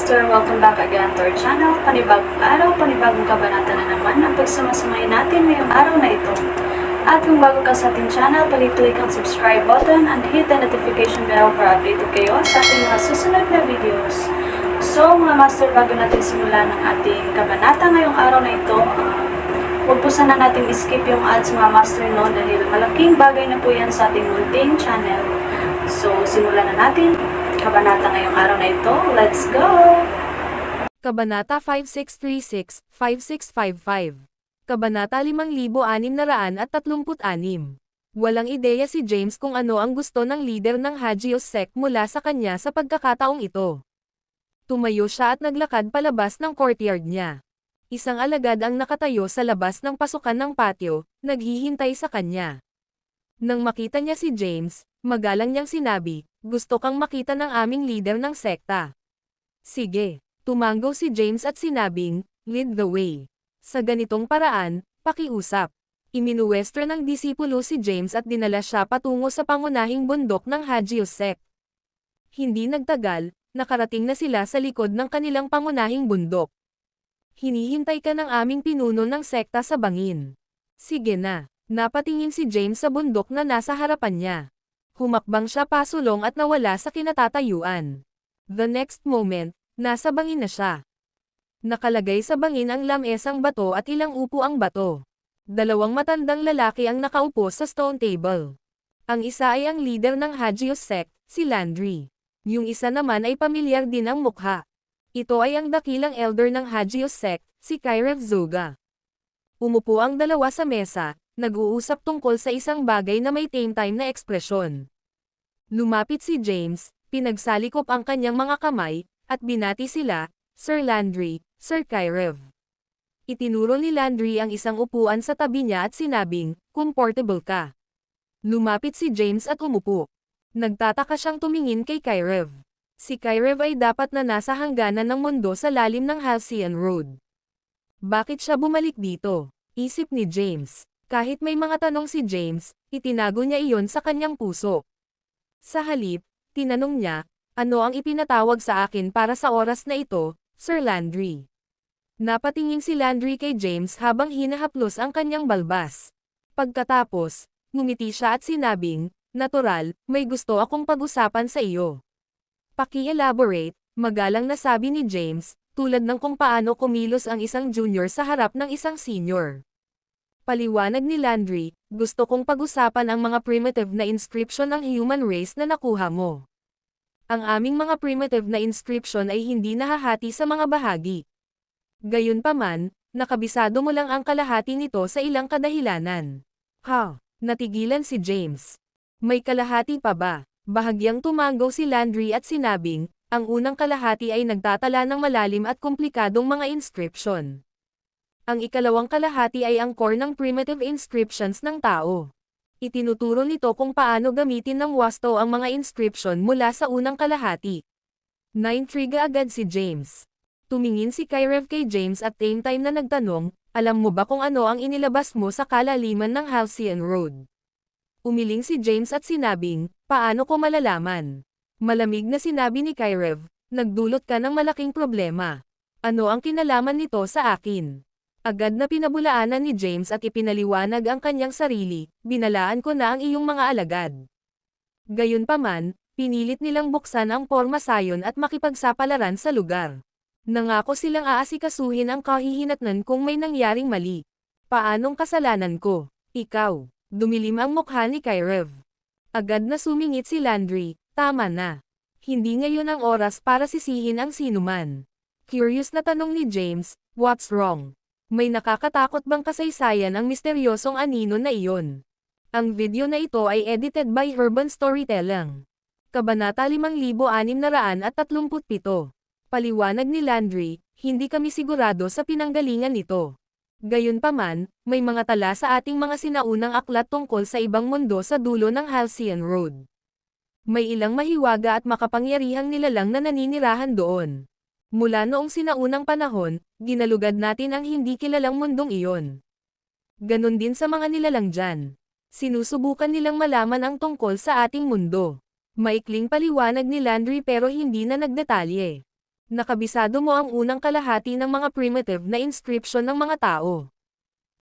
Master, welcome back again to our channel. Panibagong araw, panibagong kabanata na naman ang pagsamasamahin natin ngayong araw na ito. At kung bago ka sa ating channel, pag-click ang subscribe button and hit the notification bell para updated kayo sa ating mga susunod na videos. So mga Master, bago natin simulan ang ating kabanata ngayong araw na ito, huwag po sana natin skip yung ads mga Master, no, dahil malaking bagay na po yan sa ating munting channel. So simulan na natin kabanata ngayong araw na ito. Let's go! Kabanata 5636-5655. Kabanata 5636. Walang ideya si James kung ano ang gusto ng leader ng Hagios sect mula sa kanya sa pagkakataong ito. Tumayo siya at naglakad palabas ng courtyard niya. Isang alagad ang nakatayo sa labas ng pasukan ng patio, naghihintay sa kanya. Nang makita niya si James, magalang niyang sinabi, "Gusto kang makita ng aming leader ng sekta." "Sige." Tumanggo si James at sinabing, "Lead the way." Sa ganitong paraan, pakiusap. Iminuwestro ng disipulo si James at dinala siya patungo sa pangunahing bundok ng Hagios sect. Hindi nagtagal, nakarating na sila sa likod ng kanilang pangunahing bundok. "Hinihintay ka ng aming pinuno ng sekta sa bangin." "Sige na." Napatingin si James sa bundok na nasa harapan niya. Humakbang siya pasulong at nawala sa kinatatayuan. The next moment, nasa bangin na siya. Nakalagay sa bangin ang lamesang bato at ilang upuang bato. Dalawang matandang lalaki ang nakaupo sa stone table. Ang isa ay ang leader ng Hagios sect, si Landry. Yung isa naman ay pamilyar din ang mukha. Ito ay ang dakilang elder ng Hagios sect, si Kyrev Zoga. Umupo ang dalawa sa mesa, nag-uusap tungkol sa isang bagay na may tame-time na ekspresyon. Lumapit si James, pinagsalikop ang kanyang mga kamay, at binati sila, "Sir Landry, Sir Kyrev." Itinuro ni Landry ang isang upuan sa tabi niya at sinabing, "Comfortable ka." Lumapit si James at umupo. Nagtataka siyang tumingin kay Kyrev. Si Kyrev ay dapat na nasa hangganan ng mundo sa lalim ng Halcyon Road. Bakit siya bumalik dito? Isip ni James. Kahit may mga tanong si James, itinago niya iyon sa kanyang puso. Sa halip, tinanong niya, "Ano ang ipinatawag sa akin para sa oras na ito, Sir Landry?" Napatingin si Landry kay James habang hinahaplos ang kanyang balbas. Pagkatapos, ngumiti siya at sinabing, "Natural, may gusto akong pag-usapan sa iyo." "Paki-elaborate," magalang na sabi ni James, tulad ng kung paano kumilos ang isang junior sa harap ng isang senior. Paliwanag ni Landry, "Gusto kong pag-usapan ang mga primitive na inscription ng human race na nakuha mo. Ang aming mga primitive na inscription ay hindi nahahati sa mga bahagi. Gayunpaman, nakabisado mo lang ang kalahati nito sa ilang kadahilanan." Natigilan si James. "May kalahati pa ba?" Bahagyang tumanggo si Landry at sinabing, "Ang unang kalahati ay nagtatala ng malalim at komplikadong mga inscription. Ang ikalawang kalahati ay ang core ng primitive inscriptions ng tao. Itinuturo nito kung paano gamitin ng wasto ang mga inscription mula sa unang kalahati." Naintriga agad si James. Tumingin si Kyrev kay James at same time na nagtanong, "Alam mo ba kung ano ang inilabas mo sa kalaliman ng Halcyon Road?" Umiling si James at sinabing, "Paano ko malalaman?" Malamig na sinabi ni Kyrev, "Nagdulot ka ng malaking problema. Ano ang kinalaman nito sa akin?" Agad na pinabulaanan ni James at ipinaliwanag ang kanyang sarili, "Binalaan ko na ang iyong mga alagad." Gayunpaman, pinilit nilang buksan ang pormasayon at makipagsapalaran sa lugar. Nangako silang aasikasuhin ang kahihinatnan kung may nangyaring mali. "Paanong kasalanan ko? Ikaw?" Dumilim ang mukha ni Kyrev. Agad na sumingit si Landry, "Tama na. Hindi ngayon ang oras para sisihin ang sinuman." Curious na tanong ni James, "What's wrong? May nakakatakot bang kasaysayan ang misteryosong anino na iyon?" Ang video na ito ay edited by Urban Storytelling. Kabanata 5637. Paliwanag ni Landry, "Hindi kami sigurado sa pinanggalingan nito. Gayunpaman, may mga tala sa ating mga sinaunang aklat tungkol sa ibang mundo sa dulo ng Halcyon Road. May ilang mahiwaga at makapangyarihang nilalang na naninirahan doon. Mula noong sinaunang panahon, ginalugad natin ang hindi kilalang mundong iyon. Ganon din sa mga nilalang dyan. Sinusubukan nilang malaman ang tungkol sa ating mundo." Maikling paliwanag ni Landry pero hindi na nagdetalye. Nakabisado mo ang unang kalahati ng mga primitive na inscription ng mga tao.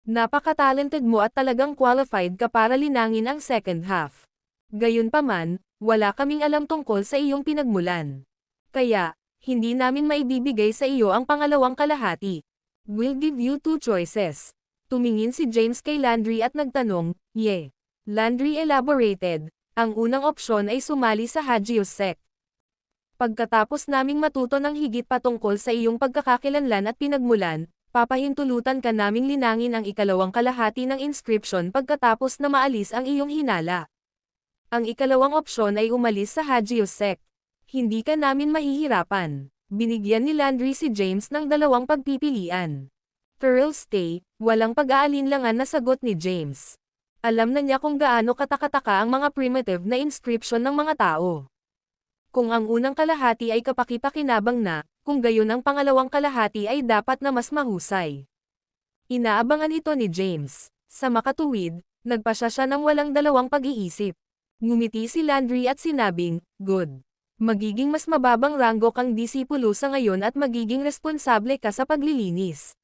Napaka-talented mo at talagang qualified ka para linangin ang second half. Gayunpaman, wala kaming alam tungkol sa iyong pinagmulan. Kaya, hindi namin maibibigay sa iyo ang pangalawang kalahati. We'll give you two choices. Tumingin si James kay Landry at nagtanong, "Ye." Landry elaborated, ang unang opsyon ay sumali sa Hagios Sect. Pagkatapos naming matuto ng higit patungkol sa iyong pagkakakilanlan at pinagmulan, papahintulutan ka naming linangin ang ikalawang kalahati ng inscription pagkatapos na maalis ang iyong hinala. Ang ikalawang opsyon ay umalis sa Hagios Sect. Hindi ka namin mahihirapan. Binigyan ni Landry si James ng dalawang pagpipilian. Thrill stay, walang pag-aalinlangan na sagot ni James. Alam na niya kung gaano katakataka ang mga primitive na inscription ng mga tao. Kung ang unang kalahati ay kapaki-pakinabang na, kung gayon ang pangalawang kalahati ay dapat na mas mahusay. Inaabangan ito ni James. Sa makatuwid, nagpasya siya ng walang dalawang pag-iisip. Ngumiti si Landry at sinabing, "Good. Magiging mas mababang ranggo kang disipulo sa ngayon at magiging responsable ka sa paglilinis.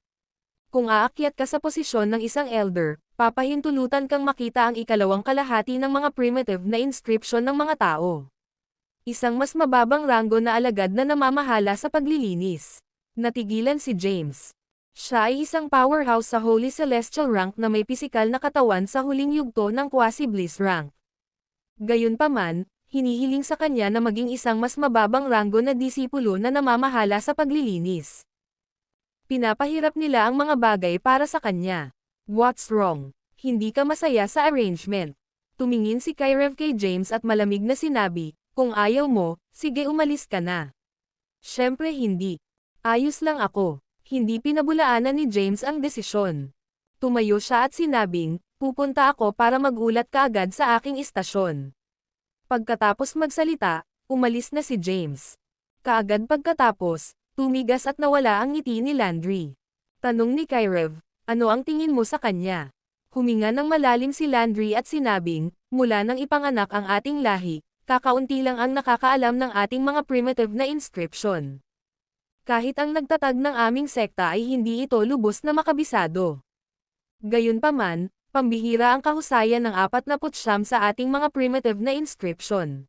Kung aakyat ka sa posisyon ng isang elder, papahintulutan kang makita ang ikalawang kalahati ng mga primitive na inscription ng mga tao. Isang mas mababang ranggo na alagad na namamahala sa paglilinis." Natigilan si James. Siya ay isang powerhouse sa Holy Celestial rank na may pisikal na katawan sa huling yugto ng Quasi-Bliss rank. Gayunpaman, hinihiling sa kanya na maging isang mas mababang ranggo na disipulo na namamahala sa paglilinis. Pinapahirap nila ang mga bagay para sa kanya. What's wrong? Hindi ka masaya sa arrangement? Tumingin si Kyrev kay James at malamig na sinabi, "Kung ayaw mo, sige umalis ka na." Siyempre hindi. Ayos lang ako. Hindi pinabulaanan ni James ang desisyon. Tumayo siya at sinabing, "Pupunta ako para magulat kaagad sa aking istasyon." Pagkatapos magsalita, umalis na si James. Kaagad pagkatapos, tumigas at nawala ang ngiti ni Landry. Tanong ni Kyrev, "Ano ang tingin mo sa kanya?" Huminga ng malalim si Landry at sinabing, "Mula nang ipanganak ang ating lahi, kakaunti lang ang nakakaalam ng ating mga primitive na inscription. Kahit ang nagtatag ng aming sekta ay hindi ito lubos na makabisado. Gayunpaman, pambihira ang kahusayan ng 49 sa ating mga primitive na inscription.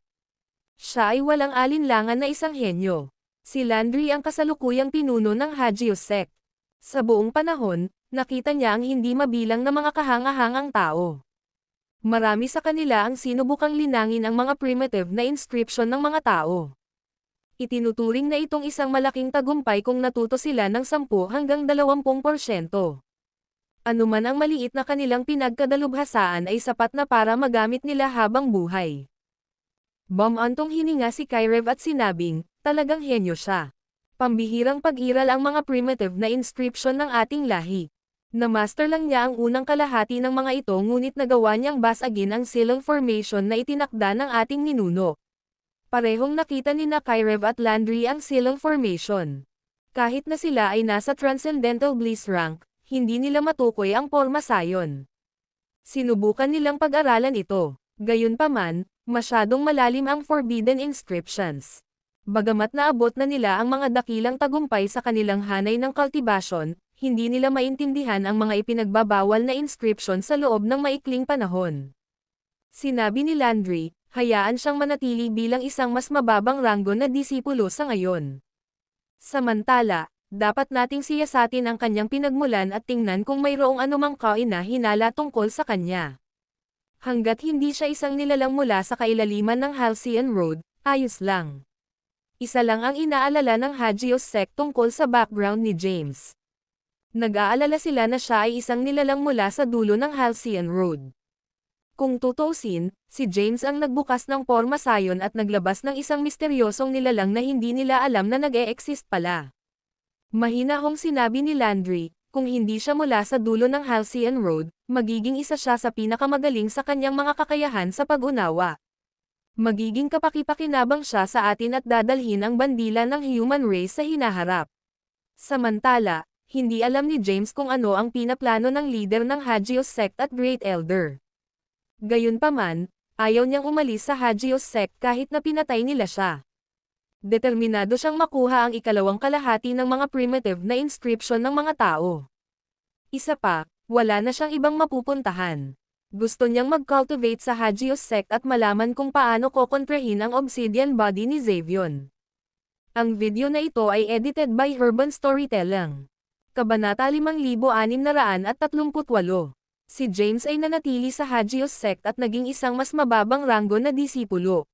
Siya ay walang alinlangan na isang henyo. Si Landry ang kasalukuyang pinuno ng Hagios Sect. Sa buong panahon, nakita niya ang hindi mabilang na mga kahangahangang tao. Marami sa kanila ang sinubukang linangin ang mga primitive na inscription ng mga tao. Itinuturing na itong isang malaking tagumpay kung natuto sila ng 10 hanggang 20%. Anuman ang maliit na kanilang pinagkadalubhasaan ay sapat na para magamit nila habang buhay. Bumantong hininga si Kyrev at sinabing, "Talagang henyo siya. Pambihirang pag-iral ang mga primitive na inscription ng ating lahi. Na-master lang niya ang unang kalahati ng mga ito ngunit nagawa niyang basagin ang silong formation na itinakda ng ating ninuno." Parehong nakita ni Kyrev at Landry ang silong formation. Kahit na sila ay nasa Transcendental Bliss rank, hindi nila matukoy ang porma sayon. Sinubukan nilang pag-aralan ito. Gayunpaman, masyadong malalim ang forbidden inscriptions. Bagamat naabot na nila ang mga dakilang tagumpay sa kanilang hanay ng cultivation, hindi nila maintindihan ang mga ipinagbabawal na inscription sa loob ng maikling panahon. Sinabi ni Landry, "Hayaan siyang manatili bilang isang mas mababang ranggo na disipulo sa ngayon. Samantala, dapat nating siyasatin ang kanyang pinagmulan at tingnan kung mayroong anumang kaina-hinala tungkol sa kanya. Hanggat hindi siya isang nilalang mula sa kailaliman ng Halcyon Road, ayos lang." Isa lang ang inaalala ng Hagios Sect tungkol sa background ni James. Nag-aalala sila na siya ay isang nilalang mula sa dulo ng Halcyon Road. Kung tutuusin, si James ang nagbukas ng porma sayon at naglabas ng isang misteryosong nilalang na hindi nila alam na nag-e-exist pala. Mahinahong sinabi ni Landry, kung hindi siya mula sa dulo ng Halcyon Road, magiging isa siya sa pinakamagaling sa kanyang mga kakayahan sa pag-unawa. Magiging kapaki-pakinabang siya sa atin at dadalhin ang bandila ng human race sa hinaharap. Samantala, hindi alam ni James kung ano ang pinaplano ng leader ng Hagios Sect at Great Elder. Gayunpaman, ayaw niyang umalis sa Hagios Sect kahit na pinatay nila siya. Determinado siyang makuha ang ikalawang kalahati ng mga primitive na inscription ng mga tao. Isa pa, wala na siyang ibang mapupuntahan. Gusto niyang mag-cultivate sa Hagios sect at malaman kung paano kokontrahin ang obsidian body ni Xavion. Ang video na ito ay edited by Urban Storytelling. Kabanata 5638. Si James ay nanatili sa Hagios sect at naging isang mas mababang ranggo na disipulo.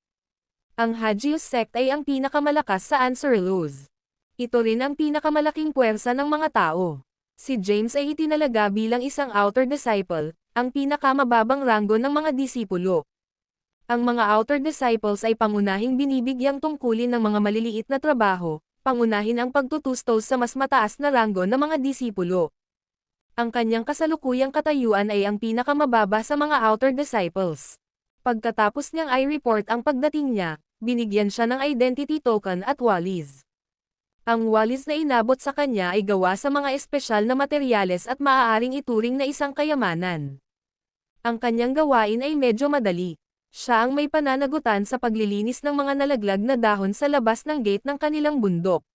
Ang Hagios sect ay ang pinakamalakas sa Anserelos. Ito rin ang pinakamalaking puwersa ng mga tao. Si James ay itinalaga bilang isang outer disciple, ang pinakamababang ranggo ng mga disipulo. Ang mga outer disciples ay pangunahing binibigyang tungkulin ng mga maliliit na trabaho, pangunahin ang pagtutustos sa mas mataas na ranggo ng mga disipulo. Ang kanyang kasalukuyang katayuan ay ang pinakamababa sa mga outer disciples. Pagkatapos niyang i-report ang pagdating niya, binigyan siya ng identity token at wallis. Ang wallis na inabot sa kanya ay gawa sa mga espesyal na materyales at maaaring ituring na isang kayamanan. Ang kanyang gawain ay medyo madali. Siya ang may pananagutan sa paglilinis ng mga nalaglag na dahon sa labas ng gate ng kanilang bundok.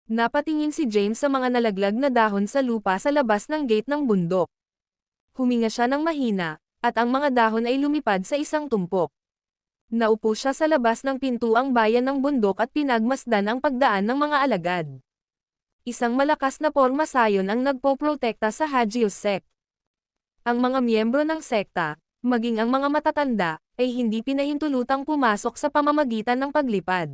Napatingin si James sa mga nalaglag na dahon sa lupa sa labas ng gate ng bundok. Huminga siya ng mahina, at ang mga dahon ay lumipad sa isang tumpok. Naupo siya sa labas ng pintuang bayan ng bundok at pinagmasdan ang pagdaan ng mga alagad. Isang malakas na porma sayon ang nagpoprotekta sa Hagios sect. Ang mga miyembro ng sekta, maging ang mga matatanda, ay hindi pinahintulutang pumasok sa pamamagitan ng paglipad.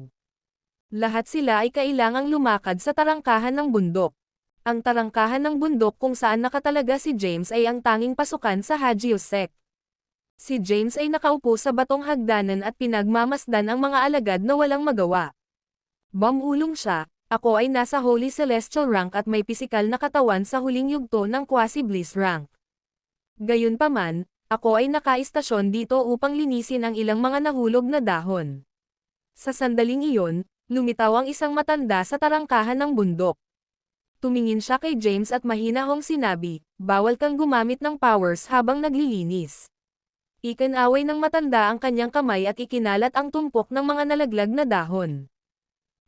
Lahat sila ay kailangang lumakad sa tarangkahan ng bundok. Ang tarangkahan ng bundok kung saan nakatalaga si James ay ang tanging pasukan sa Hagios sect. Si James ay nakaupo sa batong hagdanan at pinagmamasdan ang mga alagad na walang magawa. Bumulong siya, ako ay nasa Holy Celestial rank at may pisikal na katawan sa huling yugto ng Quasi-Bliss rank. Gayunpaman, ako ay nakaistasyon dito upang linisin ang ilang mga nahulog na dahon. Sa sandaling iyon, lumitaw ang isang matanda sa tarangkahan ng bundok. Tumingin siya kay James at mahinahong sinabi, bawal kang gumamit ng powers habang naglilinis. Ikinaway ng matanda ang kanyang kamay at ikinalat ang tumpok ng mga nalaglag na dahon.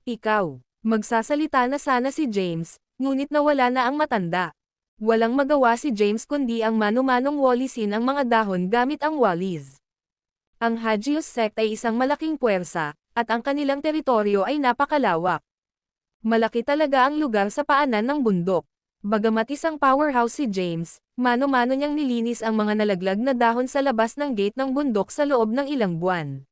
Ikaw, magsasalita na sana si James, ngunit nawala na ang matanda. Walang magawa si James kundi ang mano-manong wallisin ang mga dahon gamit ang wallis. Ang Hagios sect ay isang malaking puwersa, at ang kanilang teritoryo ay napakalawak. Malaki talaga ang lugar sa paanan ng bundok. Bagamat isang powerhouse si James, mano-mano niyang nilinis ang mga nalaglag na dahon sa labas ng gate ng bundok sa loob ng ilang buwan.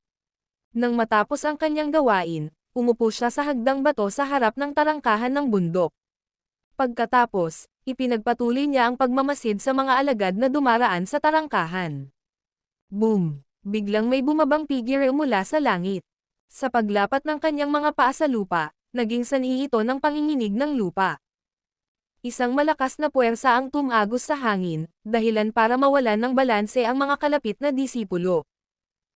Nang matapos ang kanyang gawain, umupo siya sa hagdang bato sa harap ng tarangkahan ng bundok. Pagkatapos, ipinagpatuloy niya ang pagmamasid sa mga alagad na dumaraan sa tarangkahan. Boom! Biglang may bumabang figure mula sa langit. Sa paglapat ng kanyang mga paa sa lupa, naging sanhi ito ng panginginig ng lupa. Isang malakas na puwersa ang tumagos sa hangin, dahilan para mawalan ng balanse ang mga kalapit na disipulo.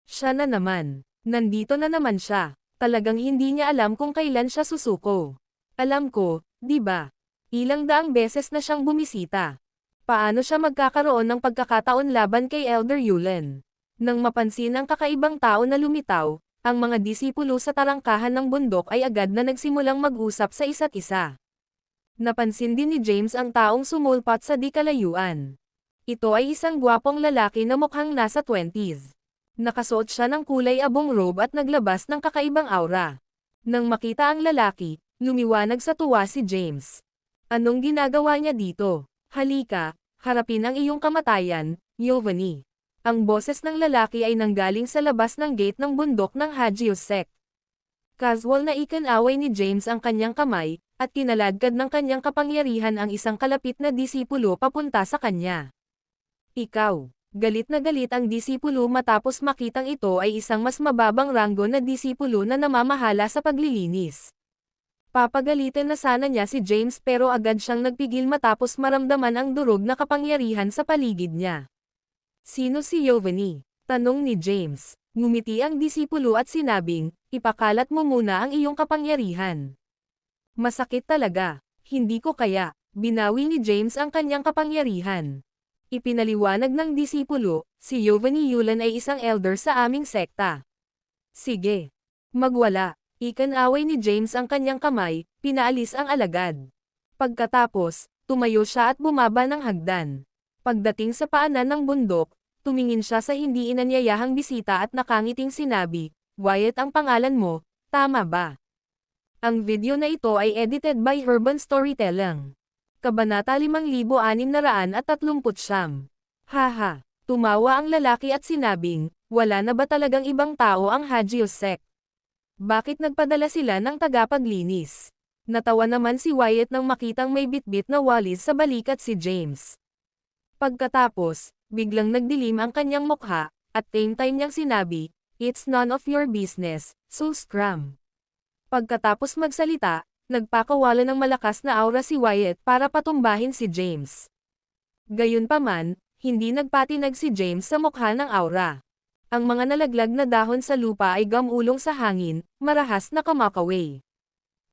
Siya na naman. Nandito na naman siya. Talagang hindi niya alam kung kailan siya susuko. Alam ko, di ba? Ilang daang beses na siyang bumisita. Paano siya magkakaroon ng pagkakataon laban kay Elder Yulin? Nang mapansin ang kakaibang tao na lumitaw, ang mga disipulo sa tarangkahan ng bundok ay agad na nagsimulang mag-usap sa isa't isa. Napansin din ni James ang taong sumulpat sa di kalayuan. Ito ay isang gwapong lalaki na mukhang nasa 20s. Nakasuot siya ng kulay abong robe at naglabas ng kakaibang aura. Nang makita ang lalaki, lumiwanag sa tuwa si James. Anong ginagawa niya dito? Halika, harapin ang iyong kamatayan, Giovanni. Ang boses ng lalaki ay nanggaling sa labas ng gate ng bundok ng Hagios sect. Casual na ikinaway ni James ang kanyang kamay, at kinaladkad ng kanyang kapangyarihan ang isang kalapit na disipulo papunta sa kanya. Ikaw, galit na galit ang disipulo matapos makitang ito ay isang mas mababang ranggo na disipulo na namamahala sa paglilinis. Papagalitin na sana niya si James pero agad siyang nagpigil matapos maramdaman ang durog na kapangyarihan sa paligid niya. Sino si Giovanni? Tanong ni James. Ngumiti ang disipulo at sinabing, ipakalat mo muna ang iyong kapangyarihan. Masakit talaga. Hindi ko kaya. Binawi ni James ang kanyang kapangyarihan. Ipinaliwanag ng disipulo, si Giovanni Yulin ay isang elder sa aming sekta. Sige. Magwala. Ikanaway ni James ang kanyang kamay, pinaalis ang alagad. Pagkatapos, tumayo siya at bumaba ng hagdan. Pagdating sa paanan ng bundok, tumingin siya sa hindi inanyayahang bisita at nakangiting sinabi, "Wyatt ang pangalan mo, tama ba?" Ang video na ito ay edited by Urban Storytelling. Kabanata 5639. Haha, tumawa ang lalaki at sinabing, wala na ba talagang ibang tao ang Hagios sect? Bakit nagpadala sila ng tagapaglinis? Natawa naman si Wyatt nang makitang may bitbit na walis sa balikat si James. Pagkatapos, biglang nagdilim ang kanyang mukha, at same time niyang sinabi, "It's none of your business, so scram." Pagkatapos magsalita, nagpakawala ng malakas na aura si Wyatt para patumbahin si James. Gayunpaman, hindi nagpatinag si James sa mukha ng aura. Ang mga nalaglag na dahon sa lupa ay gamulong sa hangin, marahas na kumakaway.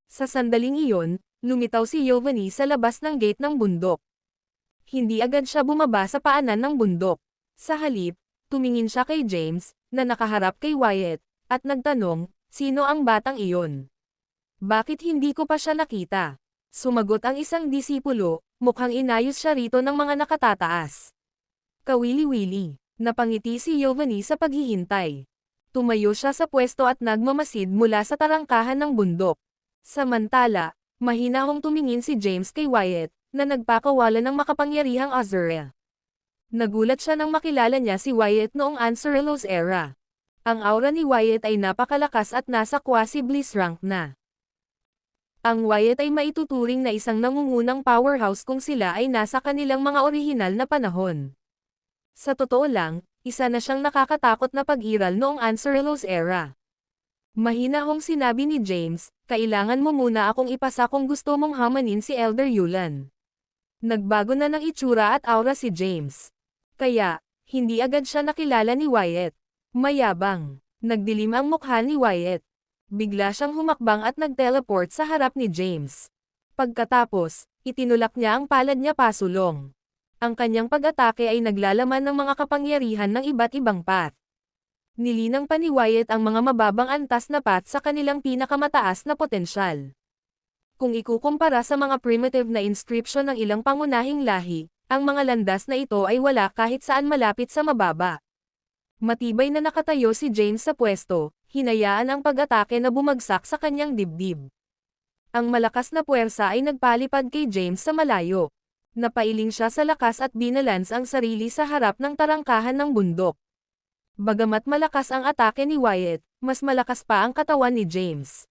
Sa sandaling iyon, lumitaw si Giovanni sa labas ng gate ng bundok. Hindi agad siya bumaba sa paanan ng bundok. Sa halip, tumingin siya kay James, na nakaharap kay Wyatt, at nagtanong, sino ang batang iyon? Bakit hindi ko pa siya nakita? Sumagot ang isang disipulo, mukhang inayos siya rito ng mga nakatataas. Kawili-wili. Napangiti si Giovanni sa paghihintay. Tumayo siya sa pwesto at nagmamasid mula sa tarangkahan ng bundok. Samantala, mahinahong tumingin si James kay Wyatt, na nagpakawala ng makapangyarihang Azura. Nagulat siya nang makilala niya si Wyatt noong Anserelos era. Ang aura ni Wyatt ay napakalakas at nasa quasi-bliss rank na. Ang Wyatt ay maituturing na isang nangungunang powerhouse kung sila ay nasa kanilang mga orihinal na panahon. Sa totoo lang, isa na siyang nakakatakot na pag-iral noong Anserelos era. Mahinahong sinabi ni James, kailangan mo muna akong ipasa kung gusto mong hamanin si Elder Yulan. Nagbago na ng itsura at aura si James. Kaya, hindi agad siya nakilala ni Wyatt. Mayabang. Nagdilim ang mukha ni Wyatt. Bigla siyang humakbang at nag-teleport sa harap ni James. Pagkatapos, itinulak niya ang palad niya pasulong. Ang kanyang pag-atake ay naglalaman ng mga kapangyarihan ng iba't ibang path. Nilinang pa ni Wyatt ang mga mababang antas na path sa kanilang pinakamataas na potensyal. Kung ikukumpara sa mga primitive na inscription ng ilang pangunahing lahi, ang mga landas na ito ay wala kahit saan malapit sa mababa. Matibay na nakatayo si James sa pwesto, hinayaan ang pag-atake na bumagsak sa kanyang dibdib. Ang malakas na puwersa ay nagpalipad kay James sa malayo. Napailing siya sa lakas at binalans ang sarili sa harap ng tarangkahan ng bundok. Bagamat malakas ang atake ni Wyatt, mas malakas pa ang katawan ni James.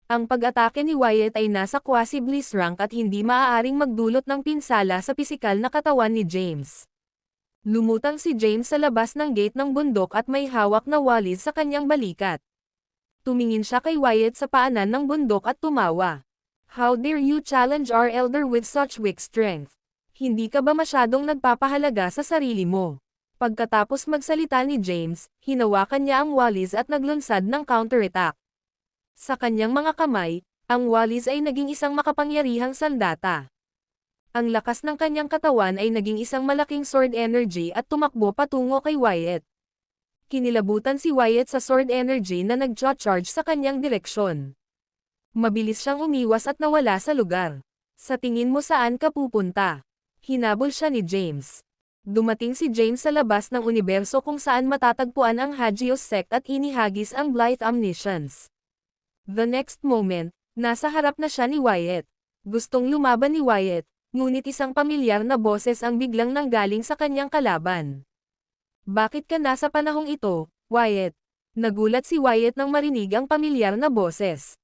Ang pag-atake ni Wyatt ay nasa quasi-bliss rank at hindi maaaring magdulot ng pinsala sa pisikal na katawan ni James. Lumutang si James sa labas ng gate ng bundok at may hawak na walis sa kanyang balikat. Tumingin siya kay Wyatt sa paanan ng bundok at tumawa. How dare you challenge our elder with such weak strength? Hindi ka ba masyadong nagpapahalaga sa sarili mo? Pagkatapos magsalita ni James, hinawakan niya ang walis at naglunsad ng counterattack. Sa kanyang mga kamay, ang walis ay naging isang makapangyarihang sandata. Ang lakas ng kanyang katawan ay naging isang malaking sword energy at tumakbo patungo kay Wyatt. Kinilabutan si Wyatt sa sword energy na nag-charge sa kanyang direksyon. Mabilis siyang umiwas at nawala sa lugar. Sa tingin mo saan ka pupunta? Hinabol siya ni James. Dumating si James sa labas ng universo kung saan matatagpuan ang Hagios sect at inihagis ang Blythe Omniscience. The next moment, nasa harap na siya ni Wyatt. Gustong lumaban ni Wyatt, ngunit isang pamilyar na boses ang biglang nanggaling sa kanyang kalaban. Bakit ka nasa panahong ito, Wyatt? Nagulat si Wyatt nang marinig ang pamilyar na boses.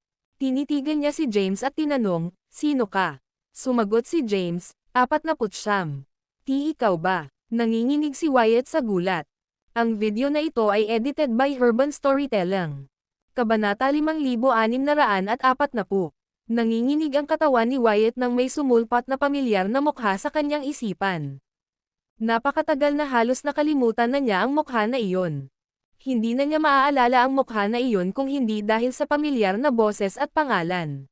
Tinitigan niya si James at tinanong, sino ka? Sumagot si James, 49. Ikaw ba? Nanginginig si Wyatt sa gulat. Ang video na ito ay edited by Urban Storytelling. Kabanata 5640. Nanginginig ang katawan ni Wyatt nang may sumulpat na pamilyar na mukha sa kanyang isipan. Napakatagal na halos nakalimutan na niya ang mukha na iyon. Hindi na niya maaalala ang mukha na iyon kung hindi dahil sa pamilyar na boses at pangalan.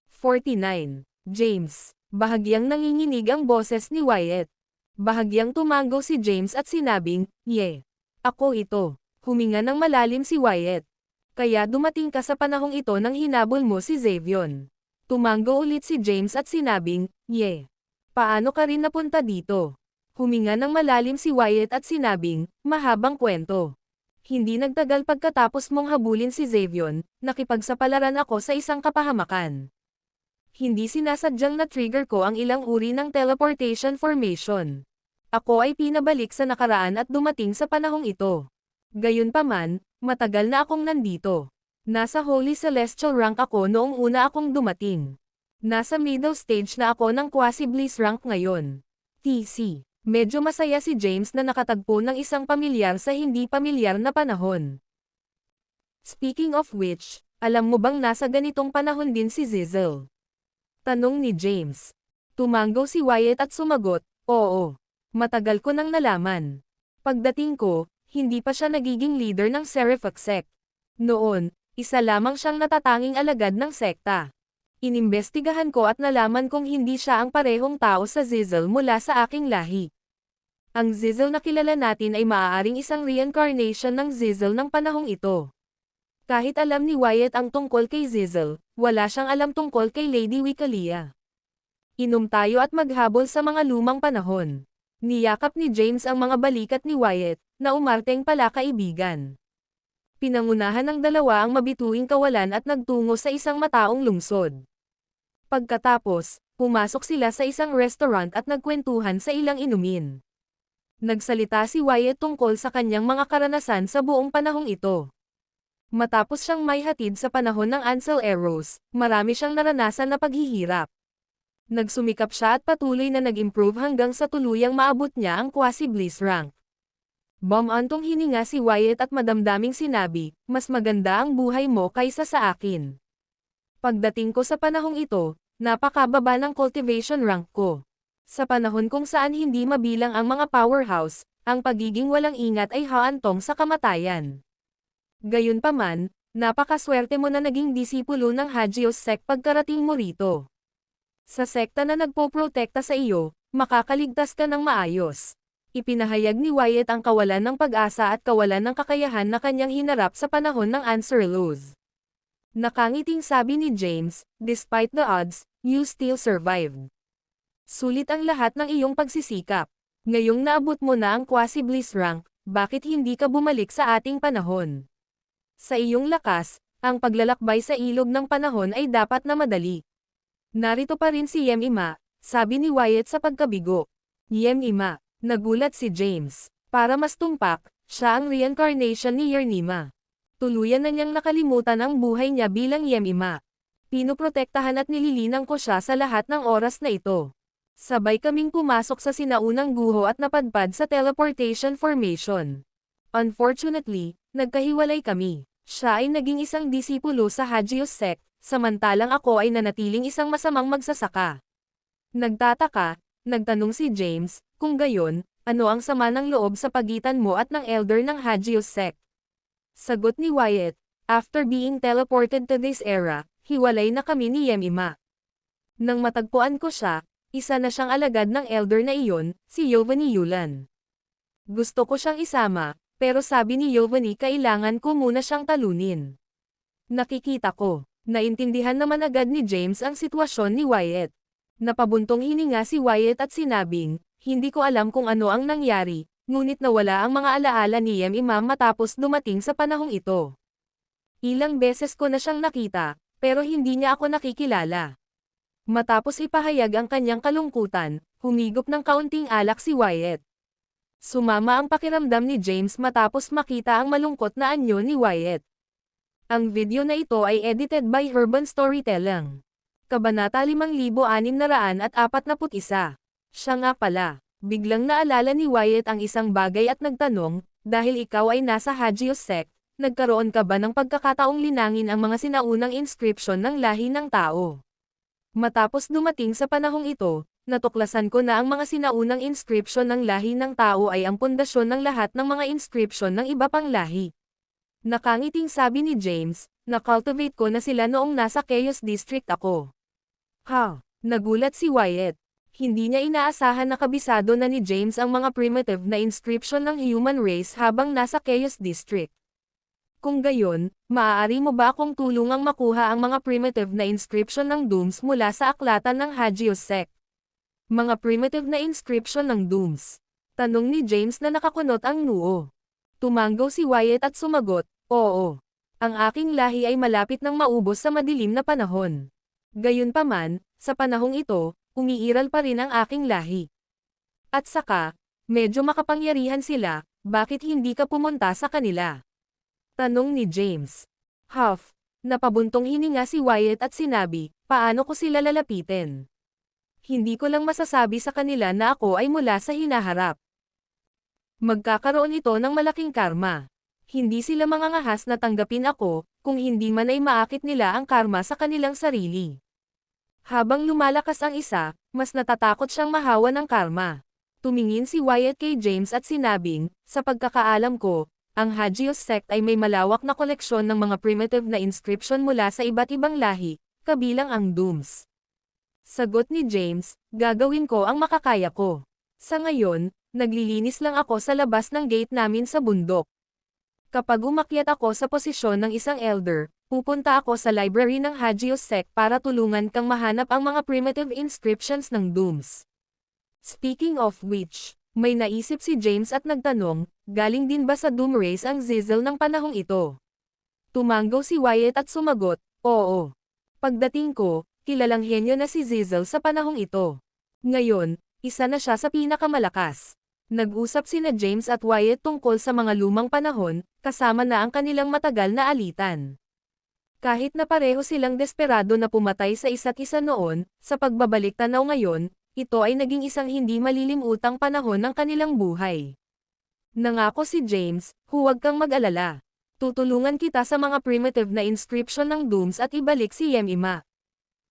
49. James. Bahagyang nanginginig ang boses ni Wyatt. Bahagyang tumango si James at sinabing, "Ye. Ako ito." Huminga ng malalim si Wyatt. Kaya dumating ka sa panahong ito nang hinabol mo si Xavion. Tumango ulit si James at sinabing, "Ye. Paano ka rin napunta dito?" Huminga ng malalim si Wyatt at sinabing, "Mahabang kwento. Hindi nagtagal pagkatapos mong habulin si Xavion, nakipagsapalaran ako sa isang kapahamakan. Hindi sinasadyang na-trigger ko ang ilang uri ng teleportation formation. Ako ay pinabalik sa nakaraan at dumating sa panahong ito. Gayunpaman, matagal na akong nandito. Nasa Holy Celestial rank ako noong una akong dumating. Nasa middle stage na ako ng Quasi-Bliss rank ngayon. TC. Medyo masaya si James na nakatagpo ng isang pamilyar sa hindi pamilyar na panahon. Speaking of which, alam mo bang nasa ganitong panahon din si Zizzle? Tanong ni James. Tumango si Wyatt at sumagot, "Oo. Matagal ko nang nalaman. Pagdating ko, hindi pa siya nagiging leader ng Seraphic Sect. Noon, isa lamang siyang natatanging alagad ng sekta. Inimbestigahan ko at nalaman kong hindi siya ang parehong tao sa Zizzle mula sa aking lahi. Ang Zizzle na kilala natin ay maaaring isang reincarnation ng Zizzle ng panahong ito." Kahit alam ni Wyatt ang tungkol kay Zizzle, wala siyang alam tungkol kay Lady Wiccalia. Inom tayo at maghabol sa mga lumang panahon. Niyakap ni James ang mga balikat ni Wyatt, na umarteng pala kaibigan. Pinangunahan ng dalawa ang mabituing kawalan at nagtungo sa isang mataong lungsod. Pagkatapos, pumasok sila sa isang restaurant at nagkwentuhan sa ilang inumin. Nagsalita si Wyatt tungkol sa kanyang mga karanasan sa buong panahong ito. Matapos siyang may hatid sa panahon ng Ansel Eros, marami siyang naranasan na paghihirap. Nagsumikap siya at patuloy na nag-improve hanggang sa tuluyang maabot niya ang Quasi-Bliss rank. Bumantong hininga si Wyatt at madamdaming sinabi, "Mas maganda ang buhay mo kaysa sa akin. Pagdating ko sa panahong ito, napakababa ng cultivation rank ko. Sa panahon kung saan hindi mabilang ang mga powerhouse, ang pagiging walang ingat ay haantong sa kamatayan. Gayunpaman, napakaswerte mo na naging disipulo ng Hagios Sect pagkarating mo rito. Sa sekta na nagpoprotekta sa iyo, makakaligtas ka ng maayos." Ipinahayag ni Wyatt ang kawalan ng pag-asa at kawalan ng kakayahan na kanyang hinarap sa panahon ng Anserlos. Nakangiting sabi ni James, "Despite the odds, you still survived. Sulit ang lahat ng iyong pagsisikap. Ngayong naabot mo na ang Quasi-Bliss rank, bakit hindi ka bumalik sa ating panahon? Sa iyong lakas, ang paglalakbay sa ilog ng panahon ay dapat na madali." "Narito pa rin si Yemima," sabi ni Wyatt sa pagkabigo. "Yemima," nagulat si James. Para mas tumpak, siya ang reincarnation ni Yernima. Tuluyan na niyang nakalimutan ang buhay niya bilang Yemima. "Pinoprotektahan at nililinang ko siya sa lahat ng oras na ito. Sabay kaming pumasok sa sinaunang guho at napadpad sa teleportation formation. Unfortunately, nagkahiwalay kami. Siya ay naging isang disipulo sa Hagios Sect, samantalang ako ay nanatiling isang masamang magsasaka." Nagtataka, nagtanong si James, "Kung gayon, ano ang sama ng loob sa pagitan mo at ng elder ng Hagios Sect?" Sagot ni Wyatt, "After being teleported to this era, hiwalay na kami ni Yemima. Nang matagpuan ko siya, isa na siyang alagad ng elder na iyon, si Yovani Yulan. Gusto ko siyang isama, pero sabi ni Yovani kailangan ko muna siyang talunin." Nakikita ko, naintindihan naman agad ni James ang sitwasyon ni Wyatt. Napabuntong hininga si Wyatt at sinabing, "Hindi ko alam kung ano ang nangyari, ngunit nawala ang mga alaala ni Yemima matapos dumating sa panahong ito. Ilang beses ko na siyang nakita, pero hindi niya ako nakikilala." Matapos ipahayag ang kanyang kalungkutan, humigop ng kaunting alak si Wyatt. Sumama ang pakiramdam ni James matapos makita ang malungkot na anyo ni Wyatt. Ang video na ito ay edited by Herban Storytelling. Kabanata 5641. Siya nga pala. Biglang naalala ni Wyatt ang isang bagay at nagtanong, "Dahil ikaw ay nasa Hagios Sect, nagkaroon ka ba ng pagkakataong linangin ang mga sinaunang inscription ng lahi ng tao?" Matapos dumating sa panahong ito, natuklasan ko na ang mga sinaunang inscription ng lahi ng tao ay ang pundasyon ng lahat ng mga inscription ng iba pang lahi. Nakangiting sabi ni James, "Na-cultivate ko na sila noong nasa Chaos District ako." Ha? Nagulat si Wyatt. Hindi niya inaasahan na kabisado na ni James ang mga primitive na inscription ng human race habang nasa Chaos District. Kung gayon, maaari mo ba akong tulungang makuha ang mga primitive na inscription ng Dooms mula sa aklatan ng Hagios Sect? Mga primitive na inscription ng Dooms? Tanong ni James na nakakunot ang noo. Tumanggaw si Wyatt at sumagot, oo. Ang aking lahi ay malapit nang maubos sa madilim na panahon. Gayunpaman, sa panahong ito, umiiral pa rin ang aking lahi. At saka, medyo makapangyarihan sila, bakit hindi ka pumunta sa kanila? Tanong ni James. Huff, napabuntong hininga si Wyatt at sinabi, paano ko sila lalapitin? Hindi ko lang masasabi sa kanila na ako ay mula sa hinaharap. Magkakaroon ito ng malaking karma. Hindi sila mangangahas na tanggapin ako, kung hindi man ay maakit nila ang karma sa kanilang sarili. Habang lumalakas ang isa, mas natatakot siyang mahawa ng karma. Tumingin si Wyatt kay James at sinabing, sa pagkakaalam ko, ang Hagios Sect ay may malawak na koleksyon ng mga primitive na inscription mula sa iba't ibang lahi, kabilang ang Dooms. Sagot ni James, gagawin ko ang makakaya ko. Sa ngayon, naglilinis lang ako sa labas ng gate namin sa bundok. Kapag umakyat ako sa posisyon ng isang elder, pupunta ako sa library ng Hagios Sect para tulungan kang mahanap ang mga primitive inscriptions ng Dooms. Speaking of which, may naisip si James at nagtanong, galing din ba sa Doom Race ang Zizzle ng panahong ito? Tumanggaw si Wyatt at sumagot, oo. Pagdating ko, kilalang henyo na si Zizzle sa panahong ito. Ngayon, isa na siya sa pinakamalakas. Nag-usap sina James at Wyatt tungkol sa mga lumang panahon, kasama na ang kanilang matagal na alitan. Kahit na pareho silang desperado na pumatay sa isa't isa noon, sa pagbabalik tanaw ngayon, ito ay naging isang hindi malilimutang panahon ng kanilang buhay. Nangako si James, huwag kang mag-alala. Tutulungan kita sa mga primitive na inscription ng Dooms at ibalik si Yemima.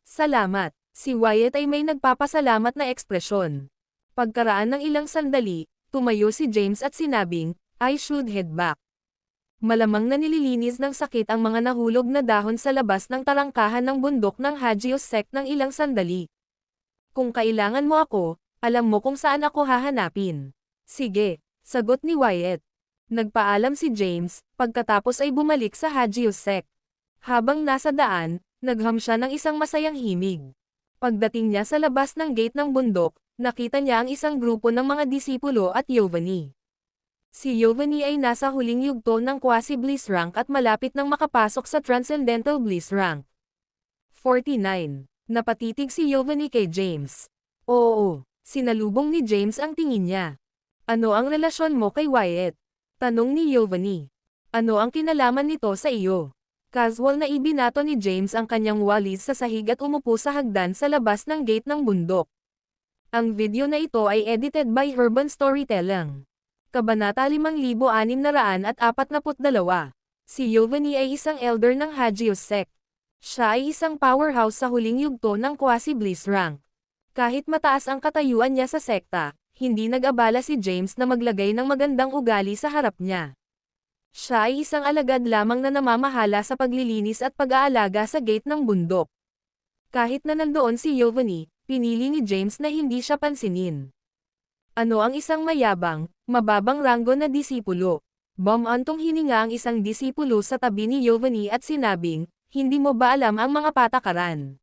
Salamat. Si Wyatt ay may nagpapasalamat na ekspresyon. Pagkaraan ng ilang sandali, tumayo si James at sinabing, I should head back. Malamang na nililinis ng sakit ang mga nahulog na dahon sa labas ng tarangkahan ng bundok ng Hagios Sect ng ilang sandali. Kung kailangan mo ako, alam mo kung saan ako hahanapin. Sige, sagot ni Wyatt. Nagpaalam si James, pagkatapos ay bumalik sa Hagios Sect. Habang nasa daan, nagham siya ng isang masayang himig. Pagdating niya sa labas ng gate ng bundok, nakita niya ang isang grupo ng mga disipulo at Yovani. Si Yovani ay nasa huling yugto ng Quasi-Bliss rank at malapit nang makapasok sa Transcendental Bliss rank. 49. Napatitig si Yovani kay James. Oo, sinalubong ni James ang tingin niya. Ano ang relasyon mo kay Wyatt? Tanong ni Yovani. Ano ang kinalaman nito sa iyo? Casual na ibinato ni James ang kanyang walis sa sahig at umupo sa hagdan sa labas ng gate ng bundok. Ang video na ito ay edited by Urban Storytelling. Kabanata 5642. Si Yovani ay isang elder ng Hagios Sect. Siya ay isang powerhouse sa huling yugto ng Quasi-Bliss rank. Kahit mataas ang katayuan niya sa sekta, hindi nag-abala si James na maglagay ng magandang ugali sa harap niya. Siya ay isang alagad lamang na namamahala sa paglilinis at pag-aalaga sa gate ng bundok. Kahit na nandoon si Yovani, pinili ni James na hindi siya pansinin. Ano ang isang mayabang, mababang ranggo na disipulo? Bumantong hininga ang isang disipulo sa tabi ni Yovani at sinabing, hindi mo ba alam ang mga patakaran?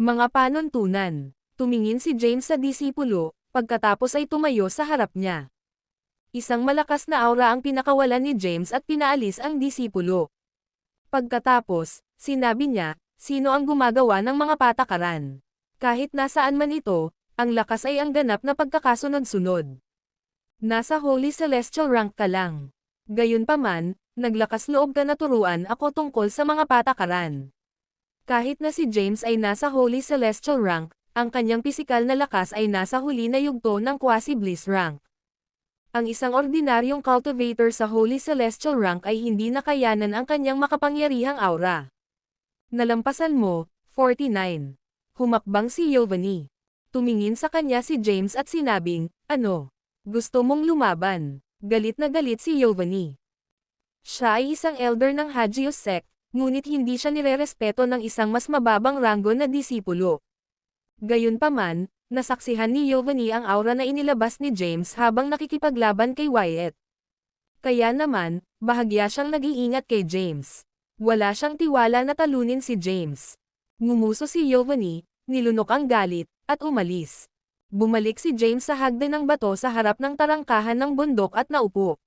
Mga panuntunan. Tumingin si James sa disipulo, pagkatapos ay tumayo sa harap niya. Isang malakas na aura ang pinakawalan ni James at pinaalis ang disipulo. Pagkatapos, sinabi niya, sino ang gumagawa ng mga patakaran? Kahit nasaan man ito, ang lakas ay ang ganap na pagkakasunod-sunod. Nasa Holy Celestial rank ka lang. Gayunpaman, naglakas loob ka na turuan ako tungkol sa mga patakaran. Kahit na si James ay nasa Holy Celestial rank, ang kanyang pisikal na lakas ay nasa huli na yugto ng Quasi-Bliss rank. Ang isang ordinaryong cultivator sa Holy Celestial rank ay hindi nakayanan ang kanyang makapangyarihang aura. Nalampasan mo, 49. Humakbang si Yovani. Tumingin sa kanya si James at sinabing, ano? Gusto mong lumaban? Galit na galit si Yovani. Siya ay isang elder ng Hagios Sect, ngunit hindi siya nirerespeto ng isang mas mababang ranggo na disipulo. Gayunpaman, nasaksihan ni Yovani ang aura na inilabas ni James habang nakikipaglaban kay Wyatt. Kaya naman, Bahagya siyang nag-iingat kay James. Wala siyang tiwala na talunin si James. Ngumuso si Giovanni, nilunok ang galit, at umalis. Bumalik si James sa hagdan ng bato sa harap ng tarangkahan ng bundok at naupo.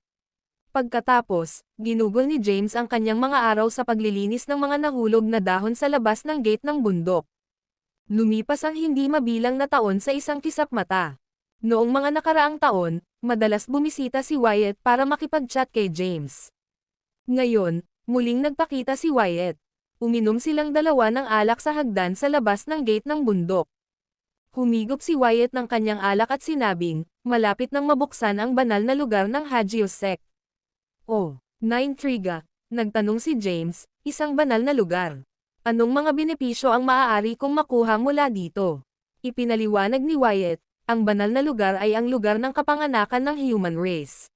Pagkatapos, ginugol ni James ang kanyang mga araw sa paglilinis ng mga nahulog na dahon sa labas ng gate ng bundok. Lumipas ang hindi mabilang na taon sa isang kisap mata. Noong mga nakaraang taon, madalas bumisita si Wyatt para makipag-chat kay James. Ngayon, muling nagpakita si Wyatt. Uminom silang dalawa ng alak sa hagdan sa labas ng gate ng bundok. Humigop si Wyatt ng kanyang alak at sinabing, malapit nang mabuksan ang banal na lugar ng Hagios Sect. Oh, naintriga, nagtanong si James, isang banal na lugar. Anong mga benepisyo ang maaari kong makuha mula dito? Ipinaliwanag ni Wyatt, ang banal na lugar ay ang lugar ng kapanganakan ng human race.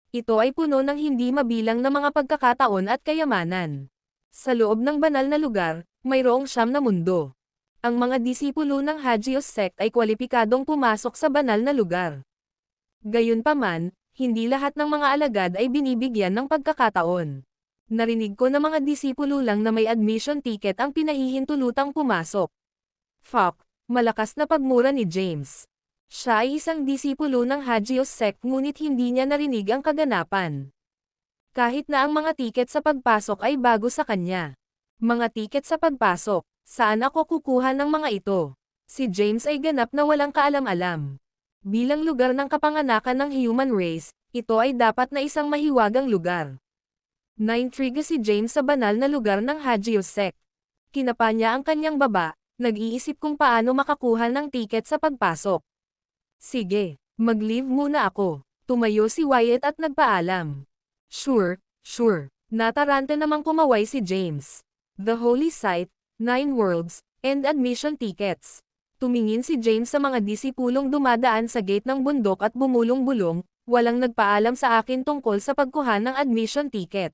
Ito ay puno ng hindi mabilang na mga pagkakataon at kayamanan. Sa loob ng banal na lugar, mayroong 9 na mundo. Ang mga disipulo ng Hagios Sect ay kwalipikadong pumasok sa banal na lugar. Gayunpaman, hindi lahat ng mga alagad ay binibigyan ng pagkakataon. Narinig ko na mga disipulo lang na may admission ticket ang pinahihintulutang pumasok. Fuck, malakas na pagmura ni James. Siya ay isang disipulo ng Hagios Sect ngunit hindi niya narinig ang kaganapan. Kahit na ang mga tiket sa pagpasok ay bago sa kanya. Mga tiket sa pagpasok, saan ako kukuha ng mga ito? Si James ay ganap na walang kaalam-alam. Bilang lugar ng kapanganakan ng human race, ito ay dapat na isang mahiwagang lugar. Naintriga si James sa banal na lugar ng Hagios Sect. Kinapa niya ang kanyang baba, nag-iisip kung paano makakuha ng tiket sa pagpasok. Sige, mag-leave muna ako. Tumayo si Wyatt at nagpaalam. Sure. Nataranta namang kumaway si James. The Holy Site, 9 Worlds, and admission tickets. Tumingin si James sa mga disipulong dumadaan sa gate ng bundok at bumulong-bulong, walang nagpaalam sa akin tungkol sa pagkuha ng admission ticket.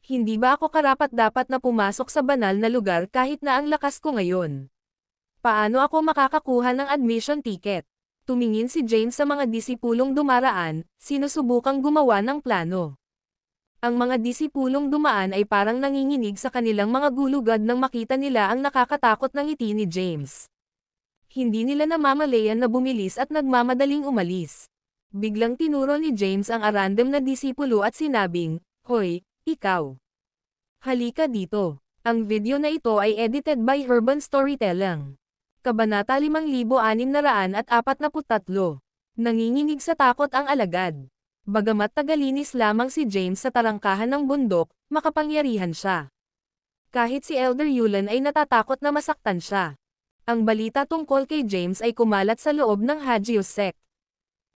Hindi ba ako karapat-dapat na pumasok sa banal na lugar kahit na ang lakas ko ngayon? Paano ako makakakuha ng admission ticket? Tumingin si James sa mga disipulong dumaraan, sinusubukang gumawa ng plano. Ang mga disipulong dumaan ay parang nanginginig sa kanilang mga gulugad nang makita nila ang nakakatakot na ngiti ni James. Hindi nila namamalayan na bumilis at nagmamadaling umalis. Biglang tinuro ni James ang random na disipulo at sinabing, Hoy, ikaw. Halika dito. Ang video na ito ay edited by Urban Storytelling. Kabanata 5643. Nanginginig sa takot ang alagad. Bagamat tagalinis lamang si James sa tarangkahan ng bundok, makapangyarihan siya. Kahit si Elder Yulan ay natatakot na masaktan siya. Ang balita tungkol kay James ay kumalat sa loob ng Hagios Sect.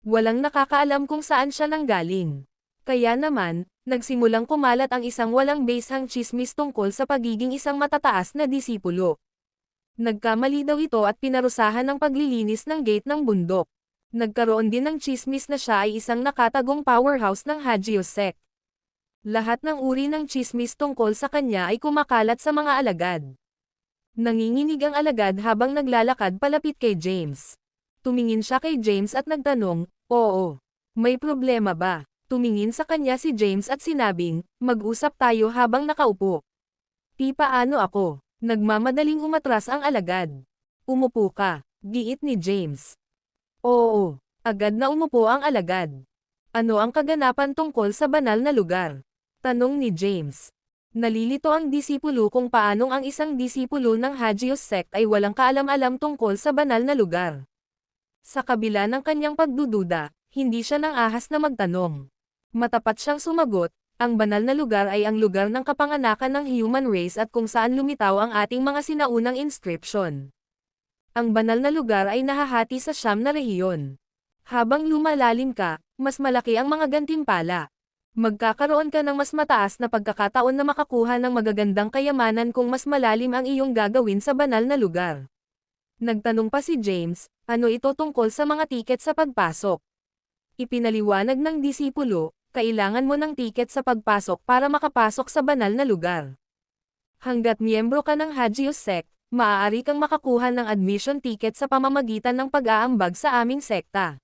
Walang nakakaalam kung saan siya nanggaling. Kaya naman, nagsimulang kumalat ang isang walang basehang tsismis tungkol sa pagiging isang matataas na disipulo. Nagkamali daw ito at pinarusahan ng paglilinis ng gate ng bundok. Nagkaroon din ng tsismis na siya ay isang nakatagong powerhouse ng Hagios Sect. Lahat ng uri ng tsismis tungkol sa kanya ay kumakalat sa mga alagad. Nanginginig ang alagad habang naglalakad palapit kay James. Tumingin siya kay James at nagtanong, Oo, may problema ba? Tumingin sa kanya si James at sinabing, mag-usap tayo habang nakaupo. Di paano ako? Nagmamadaling umatras ang alagad. Umupo ka, giit ni James. Oo, agad na umupo ang alagad. Ano ang kaganapan tungkol sa banal na lugar? Tanong ni James. Nalilito ang disipulo kung paanong ang isang disipulo ng Hagios Sect ay walang kaalam-alam tungkol sa banal na lugar. Sa kabila ng kanyang pagdududa, hindi siya nang ahas na magtanong. Matapat siyang sumagot, ang banal na lugar ay ang lugar ng kapanganakan ng human race at kung saan lumitaw ang ating mga sinaunang inscription. Ang banal na lugar ay nahahati sa 9 na rehiyon. Habang lumalalim ka, mas malaki ang mga gantimpala. Magkakaroon ka ng mas mataas na pagkakataon na makakuha ng magagandang kayamanan kung mas malalim ang iyong gagawin sa banal na lugar. Nagtanong pa si James, ano ito tungkol sa mga tiket sa pagpasok? Ipinaliwanag ng disipulo, kailangan mo ng tiket sa pagpasok para makapasok sa banal na lugar. Hanggat miyembro ka ng Hagios Sect, maaari kang makakuha ng admission ticket sa pamamagitan ng pag-aambag sa aming sekta.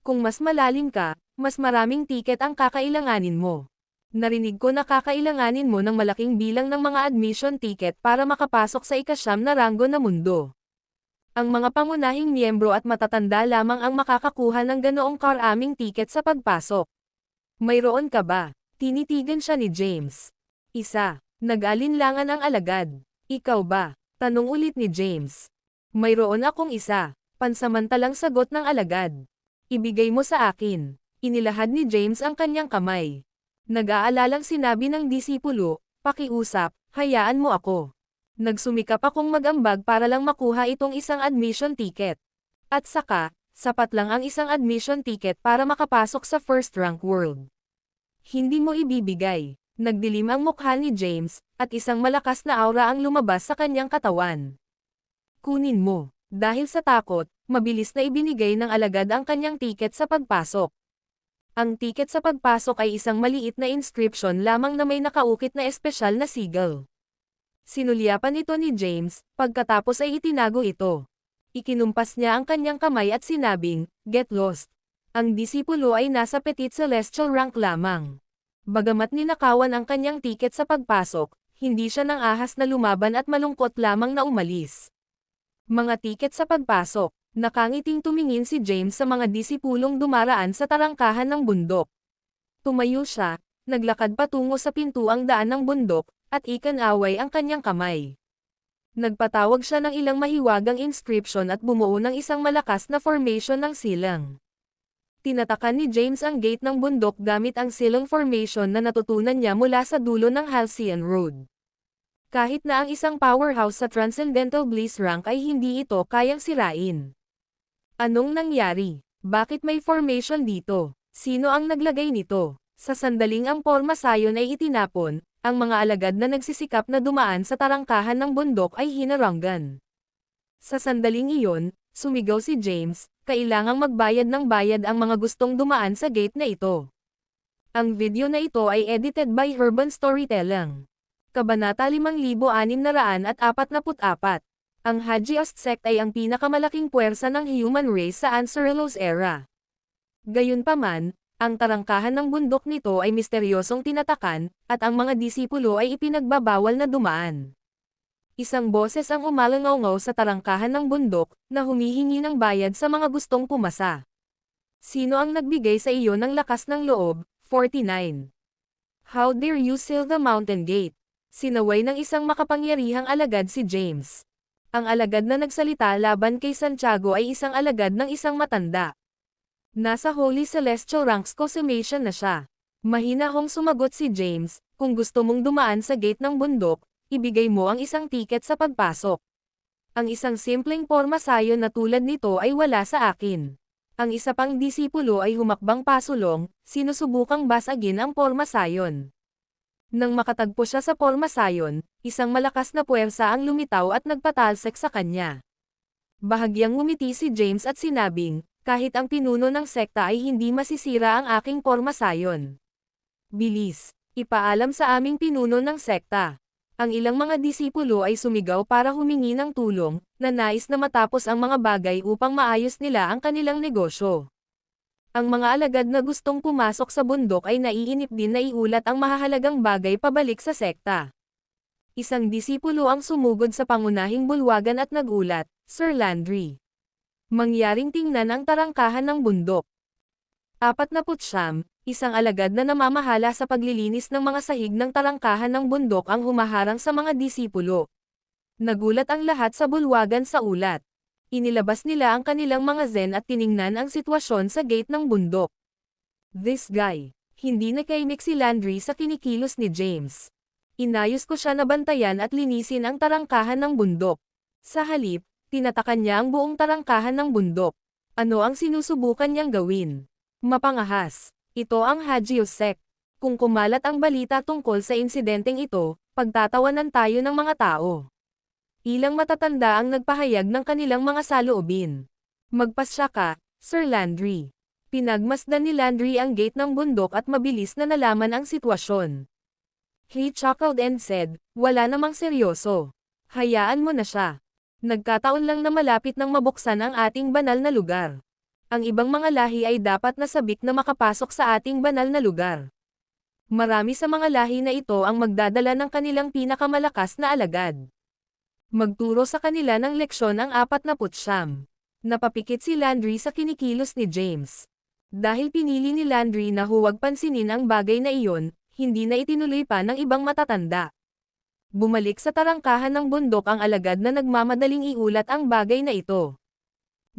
Kung mas malalim ka, mas maraming tiket ang kakailanganin mo. Narinig ko na kakailanganin mo ng malaking bilang ng mga admission ticket para makapasok sa ika-9 na ranggo na mundo. Ang mga pangunahing miyembro at matatanda lamang ang makakakuha ng ganoong karaming tiket sa pagpasok. Mayroon ka ba? Tinitigan siya ni James. Isa. Nag-alinlangan ang alagad. Ikaw ba? Tanong ulit ni James. Mayroon akong isa. Pansamantalang sagot ng alagad. Ibigay mo sa akin. Inilahad ni James ang kanyang kamay. Nag-aalalang sinabi ng disipulo, pakiusap, hayaan mo ako. Nagsumikap akong mag-ambag para lang makuha itong isang admission ticket. At saka, sapat lang ang isang admission ticket para makapasok sa first rank world. Hindi mo ibibigay. Nagdilim ang mukha ni James, at isang malakas na aura ang lumabas sa kanyang katawan. Kunin mo. Dahil sa takot, mabilis na ibinigay ng alagad ang kanyang tiket sa pagpasok. Ang tiket sa pagpasok ay isang maliit na inscription lamang na may nakaukit na espesyal na sigil. Sinulyapan ito ni James, pagkatapos ay itinago ito. Ikinumpas niya ang kanyang kamay at sinabing, "Get lost." Ang disipulo ay nasa Petit Celestial rank lamang. Bagamat ninakawan ang kanyang tiket sa pagpasok, hindi siya nang ahas na lumaban at malungkot lamang na umalis. Mga tiket sa pagpasok. Nakangiting tumingin si James sa mga disipulong dumaraan sa tarangkahan ng bundok. Tumayo siya, naglakad patungo sa pintuang daan ng bundok, at ikanaway ang kanyang kamay. Nagpatawag siya ng ilang mahiwagang inscription at bumuo ng isang malakas na formation ng silang. Tinatakan ni James ang gate ng bundok gamit ang silang formation na natutunan niya mula sa dulo ng Halcyon Road. Kahit na ang isang powerhouse sa Transcendental Bliss rank ay hindi ito kayang sirain. Anong nangyari? Bakit may formation dito? Sino ang naglagay nito? Sa sandaling ang porma sayon ay itinapon, ang mga alagad na nagsisikap na dumaan sa tarangkahan ng bundok ay hinaranggan. Sa sandaling iyon, sumigaw si James, kailangang magbayad ng bayad ang mga gustong dumaan sa gate na ito. Ang video na ito ay edited by Urban Storytelling. Kabanata 5644. Ang Hagios sect ay ang pinakamalaking puwersa ng human race sa Ancerelos era. Gayunpaman, ang tarangkahan ng bundok nito ay misteryosong tinatakan, at ang mga disipulo ay ipinagbabawal na dumaan. Isang boses ang umalangaw sa tarangkahan ng bundok, na humihingi ng bayad sa mga gustong pumasa. Sino ang nagbigay sa iyo ng lakas ng loob? 49. How dare you seal the mountain gate? Sinaway ng isang makapangyarihang alagad si James. Ang alagad na nagsalita laban kay Santiago ay isang alagad ng isang matanda. Nasa Holy Celestial Ranks consummation na siya. Mahinahong sumagot si James, kung gusto mong dumaan sa gate ng bundok, ibigay mo ang isang tiket sa pagpasok. Ang isang simpleng porma sayon na tulad nito ay wala sa akin. Ang isa pang disipulo ay humakbang pasulong, sinusubukang basagin ang porma sayon. Nang makatagpo siya sa porma sayon, isang malakas na puwersa ang lumitaw at nagpatalsik sa kanya. Bahagyang ngumiti si James at sinabing, kahit ang pinuno ng sekta ay hindi masisira ang aking porma sayon. Bilis, ipaalam sa aming pinuno ng sekta. Ang ilang mga disipulo ay sumigaw para humingi ng tulong, na nais na matapos ang mga bagay upang maayos nila ang kanilang negosyo. Ang mga alagad na gustong pumasok sa bundok ay naiinip din na iulat ang mahahalagang bagay pabalik sa sekta. Isang disipulo ang sumugod sa pangunahing bulwagan at nagulat, Sir Landry. Mangyaring tingnan ang tarangkahan ng bundok. 49, isang alagad na namamahala sa paglilinis ng mga sahig ng tarangkahan ng bundok ang humaharang sa mga disipulo. Nagulat ang lahat sa bulwagan sa ulat. Inilabas nila ang kanilang mga zen at tiningnan ang sitwasyon sa gate ng bundok. This guy. Hindi nakaimik si Landry sa kinikilos ni James. Inayos ko siya na bantayan at linisin ang tarangkahan ng bundok. Sa halip, tinatakan niya ang buong tarangkahan ng bundok. Ano ang sinusubukan niyang gawin? Mapangahas. Ito ang Hagios sect. Kung kumalat ang balita tungkol sa insidenteng ito, pagtatawanan tayo ng mga tao. Ilang matatanda ang nagpahayag ng kanilang mga saloobin. Magpasya ka, Sir Landry. Pinagmasdan ni Landry ang gate ng bundok at mabilis na nalaman ang sitwasyon. He chuckled and said, wala namang seryoso. Hayaan mo na siya. Nagkataon lang na malapit nang mabuksan ang ating banal na lugar. Ang ibang mga lahi ay dapat nasabik na makapasok sa ating banal na lugar. Marami sa mga lahi na ito ang magdadala ng kanilang pinakamalakas na alagad. Magturo sa kanila ng leksyon ang 49. Napapikit si Landry sa kinikilos ni James. Dahil pinili ni Landry na huwag pansinin ang bagay na iyon, hindi na itinuloy pa ng ibang matatanda. Bumalik sa tarangkahan ng bundok ang alagad na nagmamadaling iulat ang bagay na ito.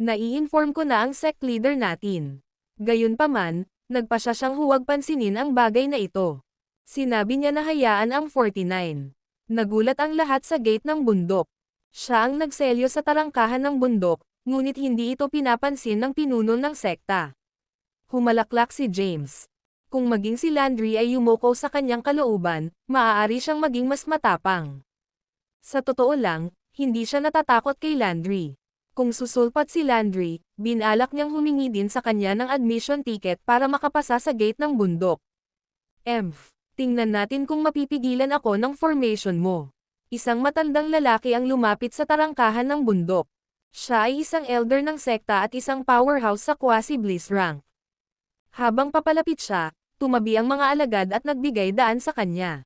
Nai-inform ko na ang sect leader natin. Gayunpaman, nagpasya siyang huwag pansinin ang bagay na ito. Sinabi niya na hayaan ang 49. Nagulat ang lahat sa gate ng bundok. Siya ang nagselyo sa tarangkahan ng bundok, ngunit hindi ito pinapansin ng pinuno ng sekta. Humalaklak si James. Kung maging si Landry ay yumuko sa kanyang kalooban, maaari siyang maging mas matapang. Sa totoo lang, hindi siya natatakot kay Landry. Kung susulpat si Landry, binalak niyang humingi din sa kanya ng admission ticket para makapasa sa gate ng bundok. Tingnan natin kung mapipigilan ako ng formation mo. Isang matandang lalaki ang lumapit sa tarangkahan ng bundok. Siya ay isang elder ng sekta at isang powerhouse sa quasi-bliss rank. Habang papalapit siya, tumabi ang mga alagad at nagbigay daan sa kanya.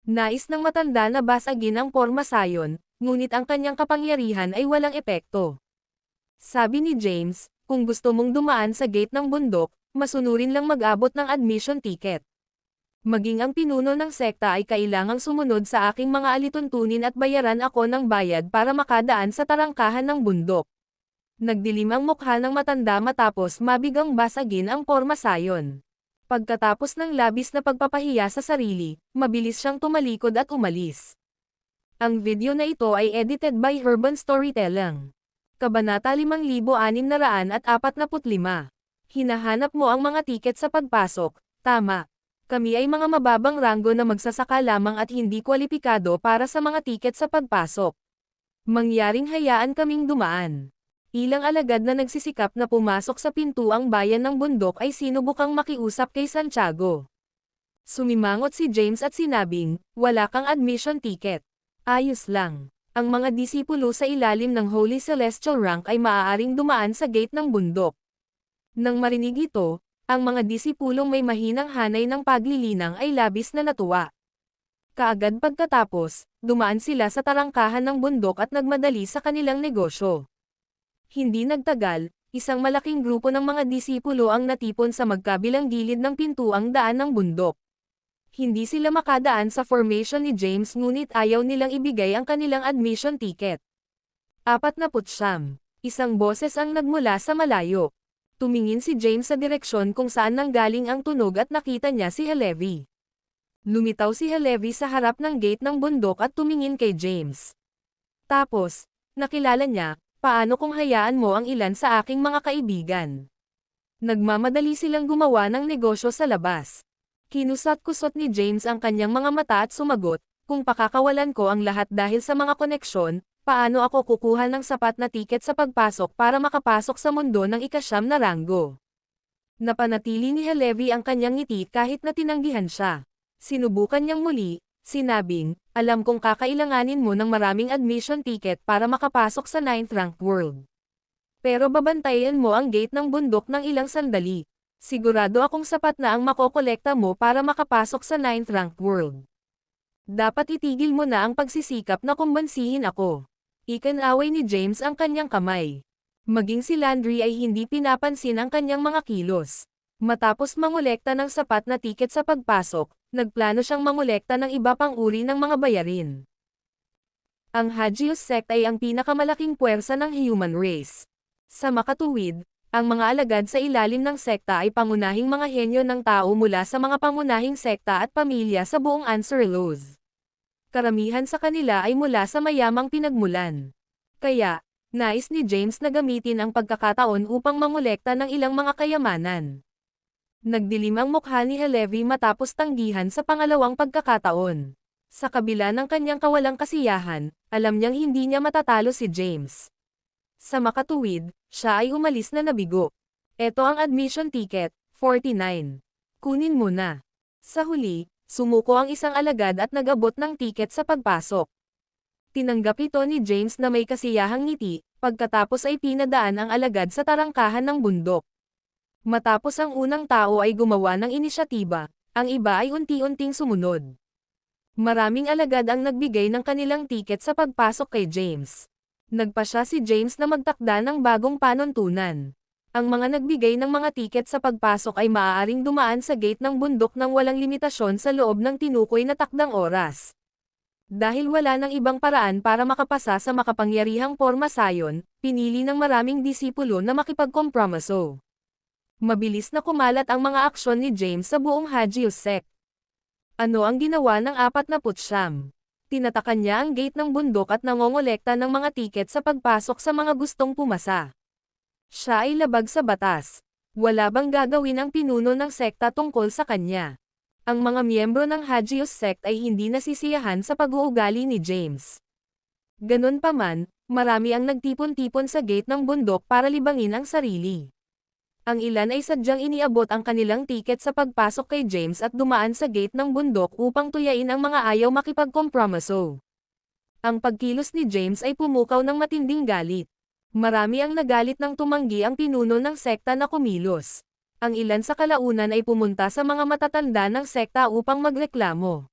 Nais ng matanda na basagin ang porma sayon, ngunit ang kanyang kapangyarihan ay walang epekto. Sabi ni James, kung gusto mong dumaan sa gate ng bundok, masunurin lang mag-abot ng admission ticket. Maging ang pinuno ng sekta ay kailangang sumunod sa aking mga alituntunin at bayaran ako ng bayad para makadaan sa tarangkahan ng bundok. Nagdilim ang mukha ng matanda matapos mabigang basagin ang porma sayon. Pagkatapos ng labis na pagpapahiya sa sarili, mabilis siyang tumalikod at umalis. Ang video na ito ay edited by Urban Storytelling. Kabanata 5645. Hinahanap mo ang mga tiket sa pagpasok, tama. Kami ay mga mababang ranggo na magsasaka lamang at hindi kwalipikado para sa mga tiket sa pagpasok. Mangyaring hayaan kaming dumaan. Ilang alagad na nagsisikap na pumasok sa pintuang bayan ng bundok ay sinubukang makiusap kay Santiago. Sumimangot si James at sinabing, wala kang admission ticket. Ayos lang. Ang mga disipulo sa ilalim ng Holy Celestial Rank ay maaaring dumaan sa gate ng bundok. Nang marinig ito, ang mga disipulong may mahinang hanay ng paglilinang ay labis na natuwa. Kaagad pagkatapos, dumaan sila sa tarangkahan ng bundok at nagmadali sa kanilang negosyo. Hindi nagtagal, isang malaking grupo ng mga disipulo ang natipon sa magkabilang gilid ng pintuang daan ng bundok. Hindi sila makadaan sa formation ni James ngunit ayaw nilang ibigay ang kanilang admission ticket. 49. Isang boses ang nagmula sa malayo. Tumingin si James sa direksyon kung saan nanggaling ang tunog at nakita niya si Halevi. Lumitaw si Halevi sa harap ng gate ng bundok at tumingin kay James. Tapos, nakilala niya, paano kung hayaan mo ang ilan sa aking mga kaibigan? Nagmamadali silang gumawa ng negosyo sa labas. Kinusat-kusot ni James ang kanyang mga mata at sumagot, kung pakakawalan ko ang lahat dahil sa mga koneksyon, paano ako kukuha ng sapat na tiket sa pagpasok para makapasok sa mundo ng ika-9 na ranggo? Napanatili ni Halevi ang kanyang ngiti kahit na tinanggihan siya. Sinubukan niyang muli, sinabing, alam kong kakailanganin mo ng maraming admission ticket para makapasok sa 9th ranked world. Pero babantayan mo ang gate ng bundok ng ilang sandali. Sigurado akong sapat na ang makokolekta mo para makapasok sa 9th ranked world. Dapat itigil mo na ang pagsisikap na kumbansihin ako. Ikinaway ni James ang kanyang kamay. Maging si Landry ay hindi pinapansin ang kanyang mga kilos. Matapos mangolekta ng sapat na tiket sa pagpasok, nagplano siyang mangolekta ng iba pang uri ng mga bayarin. Ang Hagios sect ay ang pinakamalaking puwersa ng human race. Sa makatuwid, ang mga alagad sa ilalim ng sekta ay pangunahing mga henyo ng tao mula sa mga pangunahing sekta at pamilya sa buong Anserelos. Karamihan sa kanila ay mula sa mayamang pinagmulan. Kaya, nais ni James na gamitin ang pagkakataon upang mangolekta ng ilang mga kayamanan. Nagdilim ang mukha ni Halevi matapos tanggihan sa pangalawang pagkakataon. Sa kabila ng kanyang kawalang kasiyahan, alam niyang hindi niya matatalo si James. Sa makatuwid, siya ay umalis na nabigo. Ito ang admission ticket, 49. Kunin mo na. Sa huli, sumuko ang isang alagad at nag-abot ng tiket sa pagpasok. Tinanggap ito ni James na may kasiyahang ngiti, pagkatapos ay pinadaan ang alagad sa tarangkahan ng bundok. Matapos ang unang tao ay gumawa ng inisyatiba, Ang iba ay unti-unting sumunod. Maraming alagad ang nagbigay ng kanilang tiket sa pagpasok kay James. Nagpasya si James na magtakda ng bagong panuntunan. Ang mga nagbigay ng mga tiket sa pagpasok ay maaaring dumaan sa gate ng bundok ng walang limitasyon sa loob ng tinukoy na takdang oras. Dahil wala ng ibang paraan para makapasa sa makapangyarihang pormasayon, pinili ng maraming disipulo na makipagkompromiso. Mabilis na kumalat ang mga aksyon ni James sa buong Hagios sect. Ano ang ginawa ng 49? Tinatakan niya ang gate ng bundok at nangongolekta ng mga tiket sa pagpasok sa mga gustong pumasa. Siya ay labag sa batas. Wala bang gagawin ang pinuno ng sekta tungkol sa kanya? Ang mga miyembro ng Hagios sect ay hindi nasisiyahan sa pag-uugali ni James. Ganun pa man, marami ang nagtipon-tipon sa gate ng bundok para libangin ang sarili. Ang ilan ay sadyang iniabot ang kanilang tiket sa pagpasok kay James at dumaan sa gate ng bundok upang tuyain ang mga ayaw makipagkompromiso. Ang pagkilos ni James ay pumukaw ng matinding galit. Marami ang nagalit nang tumanggi ang pinuno ng sekta na kumilos. Ang ilan sa kalaunan ay pumunta sa mga matatanda ng sekta upang magreklamo.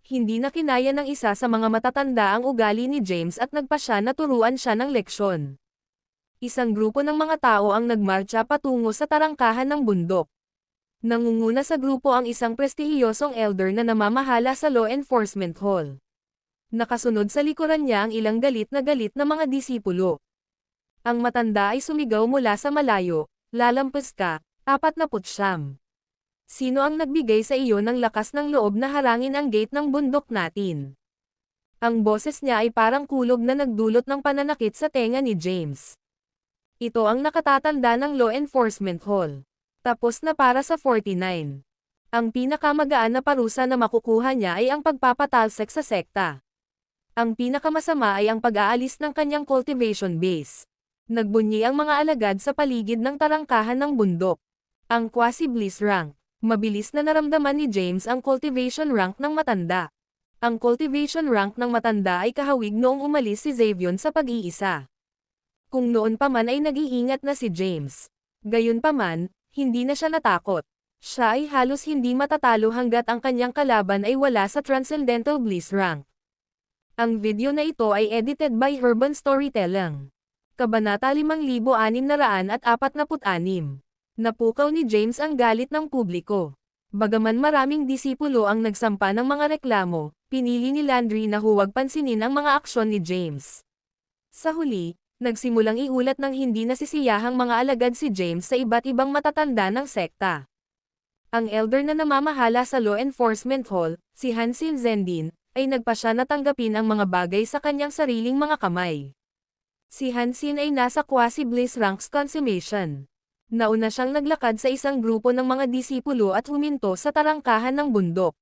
Hindi na kinaya ng isa sa mga matatanda ang ugali ni James at nagpasya na turuan siya ng leksyon. Isang grupo ng mga tao ang nagmarcha patungo sa tarangkahan ng bundok. Nangunguna sa grupo ang isang prestihiyosong elder na namamahala sa law enforcement hall. Nakasunod sa likuran niya ang ilang galit na mga disipulo. Ang matanda ay sumigaw mula sa malayo, "Lalampas ka, 49. Sino ang nagbigay sa iyo ng lakas ng loob na harangin ang gate ng bundok natin?" Ang boses niya ay parang kulog na nagdulot ng pananakit sa tenga ni James. Ito ang nakatatanda ng law enforcement hall. Tapos na para sa 49. Ang pinakamagaan na parusa na makukuha niya ay ang pagpapatalsik sa sekta. Ang pinakamasama ay ang pag-aalis ng kanyang cultivation base. Nagbunyi ang mga alagad sa paligid ng tarangkahan ng bundok. Ang quasi-bliss rank. Mabilis na naramdaman ni James ang cultivation rank ng matanda. Ang cultivation rank ng matanda ay kahawig noong umalis si Xavion sa pag-iisa. Kung noon pa man ay nag-iingat na si James. Gayunpaman, hindi na siya natakot. Siya ay halos hindi matatalo hanggat ang kanyang kalaban ay wala sa Transcendental Bliss rank. Ang video na ito ay edited by Urban Storytelling. Kabanata 5646. Napukaw ni James ang galit ng publiko. Bagaman maraming disipulo ang nagsampa ng mga reklamo, pinili ni Landry na huwag pansinin ang mga aksyon ni James. Sa huli, nagsimulang iulat ng hindi nasisiyahang mga alagad si James sa iba't ibang matatanda ng sekta. Ang elder na namamahala sa law enforcement hall, si Hansin Zendin, ay nagpasya na tanggapin ang mga bagay sa kanyang sariling mga kamay. Si Hansin ay nasa quasi-bliss ranks consummation. Nauna siyang naglakad sa isang grupo ng mga disipulo at huminto sa tarangkahan ng bundok.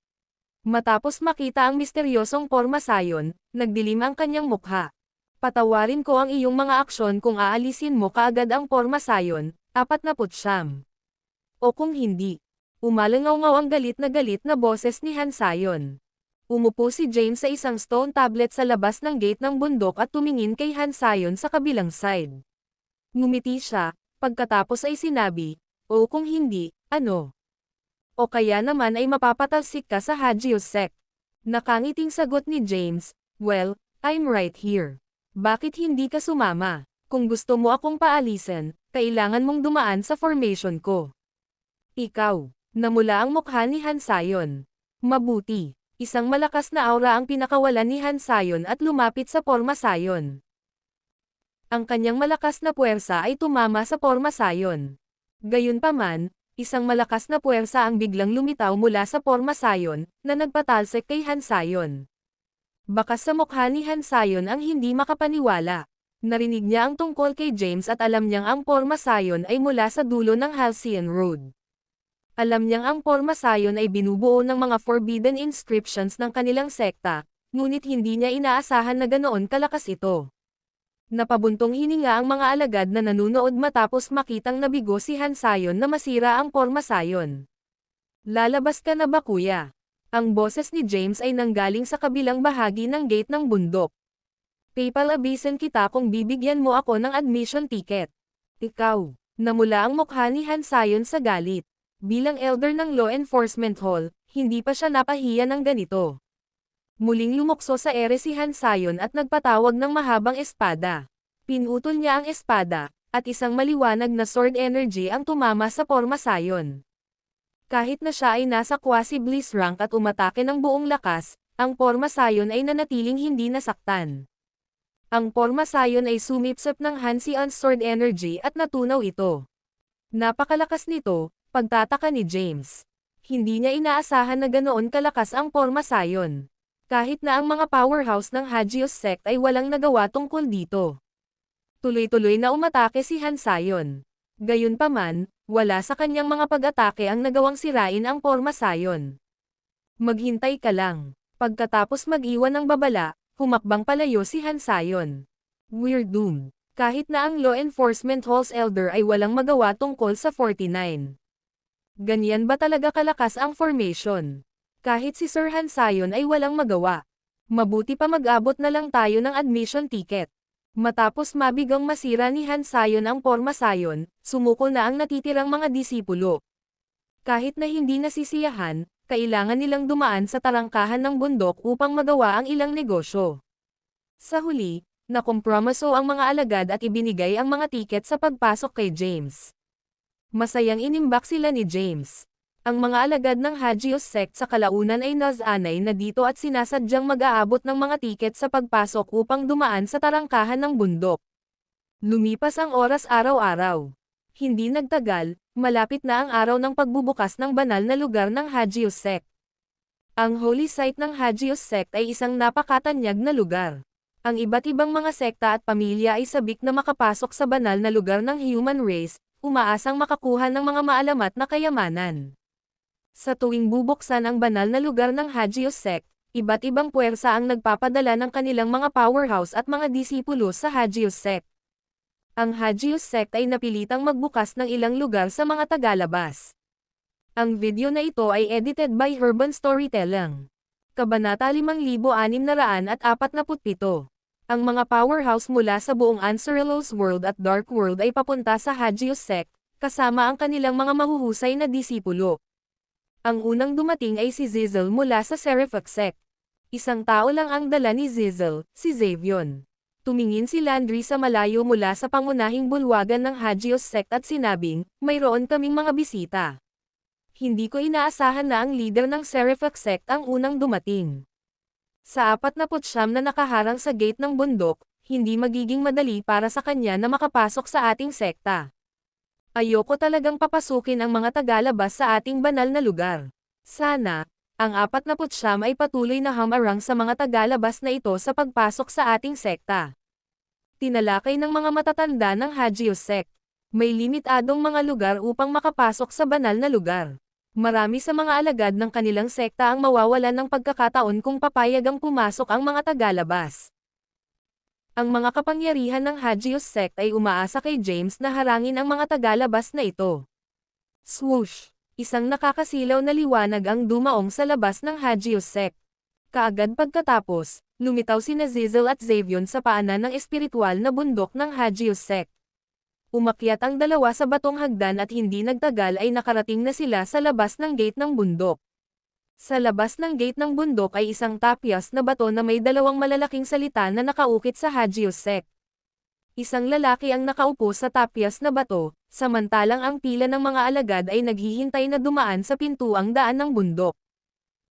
Matapos makita ang misteryosong pormasayon, nagdilim ang kanyang mukha. "Patawarin ko ang iyong mga aksyon kung aalisin mo kaagad ang pormasayon, 49. O kung hindi." Umalangaw-ngaw ang galit na boses ni Hansayon. Umupo si James sa isang stone tablet sa labas ng gate ng bundok at tumingin kay Hansayon sa kabilang side. Ngumiti siya. Pagkatapos ay sinabi, "O kung hindi, ano? O kaya naman ay mapapatalsik ka sa Hagios sect." Nakangiting sagot ni James, "Well, I'm right here. Bakit hindi ka sumama? Kung gusto mo akong paalisin, kailangan mong dumaan sa formation ko." "Ikaw." Namula ang mukha ni Hansayon. Mabuti. Isang malakas na aura ang pinakawalan ni Hansayon at lumapit sa pormasayon. Ang kanyang malakas na puwersa ay tumama sa pormasayon. Gayunpaman, isang malakas na puwersa ang biglang lumitaw mula sa pormasayon, na nagpatalsik kay Hansayon. Bakas sa mukha ni Hansayon ang hindi makapaniwala. Narinig niya ang tungkol kay James at alam niyang ang pormasayon ay mula sa dulo ng Halcyon Road. Alam niyang ang pormasayon ay binubuo ng mga forbidden inscriptions ng kanilang sekta, ngunit hindi niya inaasahan na ganoon kalakas ito. Napabuntong hininga ang mga alagad na nanunood matapos makitang nabigo si Hansayon na masira ang pormasayon. "Lalabas ka na ba kuya?" Ang boses ni James ay nanggaling sa kabilang bahagi ng gate ng bundok. "PayPal-abisan kita kung bibigyan mo ako ng admission ticket." "Ikaw." Namula ang mukha ni Hansayon sa galit. Bilang elder ng Law Enforcement Hall, hindi pa siya napahiya ng ganito. Muling lumukso sa ere si Han Sayon at nagpatawag ng mahabang espada. Pinutol niya ang espada, at isang maliwanag na sword energy ang tumama sa Porma Sayon. Kahit na siya ay nasa quasi-bliss rank at umatake ng buong lakas, ang Porma Sayon ay nanatiling hindi nasaktan. Ang Porma Sayon ay sumipsip ng Hanseon sword energy at natunaw ito. Napakalakas nito, pagtataka ni James. Hindi niya inaasahan na ganoon kalakas ang Porma Sayon. Kahit na ang mga powerhouse ng Hagios Sect ay walang nagawa tungkol dito. Tuloy-tuloy na umatake si Han Sayon. Gayunpaman, wala sa kanyang mga pag-atake ang nagawang sirain ang Porma Sayon. Maghintay ka lang. Pagkatapos mag-iwan ng babala, humakbang palayo si Han Sayon. We're doomed. Kahit na ang Law Enforcement Hall's Elder ay walang magawa tungkol sa 49. Ganyan ba talaga kalakas ang formation? Kahit si Sir Han Sayon ay walang magawa. Mabuti pa mag-abot na lang tayo ng admission ticket. Matapos mabigang masira ni Han Sayon ang Porma Sayon, sumuko na ang natitirang mga disipulo. Kahit na hindi nasisiyahan, kailangan nilang dumaan sa tarangkahan ng bundok upang magawa ang ilang negosyo. Sa huli, nakompromiso ang mga alagad at ibinigay ang mga tiket sa pagpasok kay James. Masayang inimbak sila ni James. Ang mga alagad ng Hagios Sect sa kalaunan ay nasanay na dito at sinasadyang mag-aabot ng mga tiket sa pagpasok upang dumaan sa tarangkahan ng bundok. Lumipas ang oras araw-araw. Hindi nagtagal, malapit na ang araw ng pagbubukas ng banal na lugar ng Hagios Sect. Ang holy site ng Hagios Sect ay isang napakatanyag na lugar. Ang iba't ibang mga sekta at pamilya ay sabik na makapasok sa banal na lugar ng human race, umaasang makakuha ng mga maalamat na kayamanan. Sa tuwing bubuksan ang banal na lugar ng Hagios Sect, iba't ibang puwersa ang nagpapadala ng kanilang mga powerhouse at mga disipulo sa Hagios Sect. Ang Hagios Sect ay napilitang magbukas ng ilang lugar sa mga tagalabas. Ang video na ito ay edited by Urban Storytelling. Kabanata 5647. Ang mga powerhouse mula sa buong Anserelos World at Dark World ay papunta sa Hagios Sect, kasama ang kanilang mga mahuhusay na disipulo. Ang unang dumating ay si Zizel mula sa Seraphic Sect. Isang tao lang ang dala ni Zizel, si Xavion. Tumingin si Landry sa malayo mula sa pangunahing bulwagan ng Hagios Sect at sinabing, mayroon kaming mga bisita. Hindi ko inaasahan na ang leader ng Seraphic Sect ang unang dumating. Sa 49 na nakaharang sa gate ng bundok, hindi magiging madali para sa kanya na makapasok sa ating sekta. Ayoko talagang papasukin ang mga tagalabas sa ating banal na lugar. Sana, ang 49 ay patuloy na hamarang sa mga tagalabas na ito sa pagpasok sa ating sekta. Tinalakay ng mga matatanda ng Hagios Sect. May limitadong mga lugar upang makapasok sa banal na lugar. Marami sa mga alagad ng kanilang sekta ang mawawalan ng pagkakataon kung papayag ang pumasok ang mga tagalabas. Ang mga kapangyarihan ng Hagios Sect ay umaasa kay James na harangin ang mga tagalabas na ito. Swoosh! Isang nakakasilaw na liwanag ang dumaong sa labas ng Hagios Sect. Kaagad pagkatapos, lumitaw sina Zizel at Xavion sa paanan ng espiritual na bundok ng Hagios Sect. Umakyat ang dalawa sa batong hagdan at hindi nagtagal ay nakarating na sila sa labas ng gate ng bundok. Sa labas ng gate ng bundok ay isang tapyas na bato na may dalawang malalaking salita na nakaukit sa Hagios Sect. Isang lalaki ang nakaupo sa tapyas na bato, samantalang ang pila ng mga alagad ay naghihintay na dumaan sa pintuang daan ng bundok.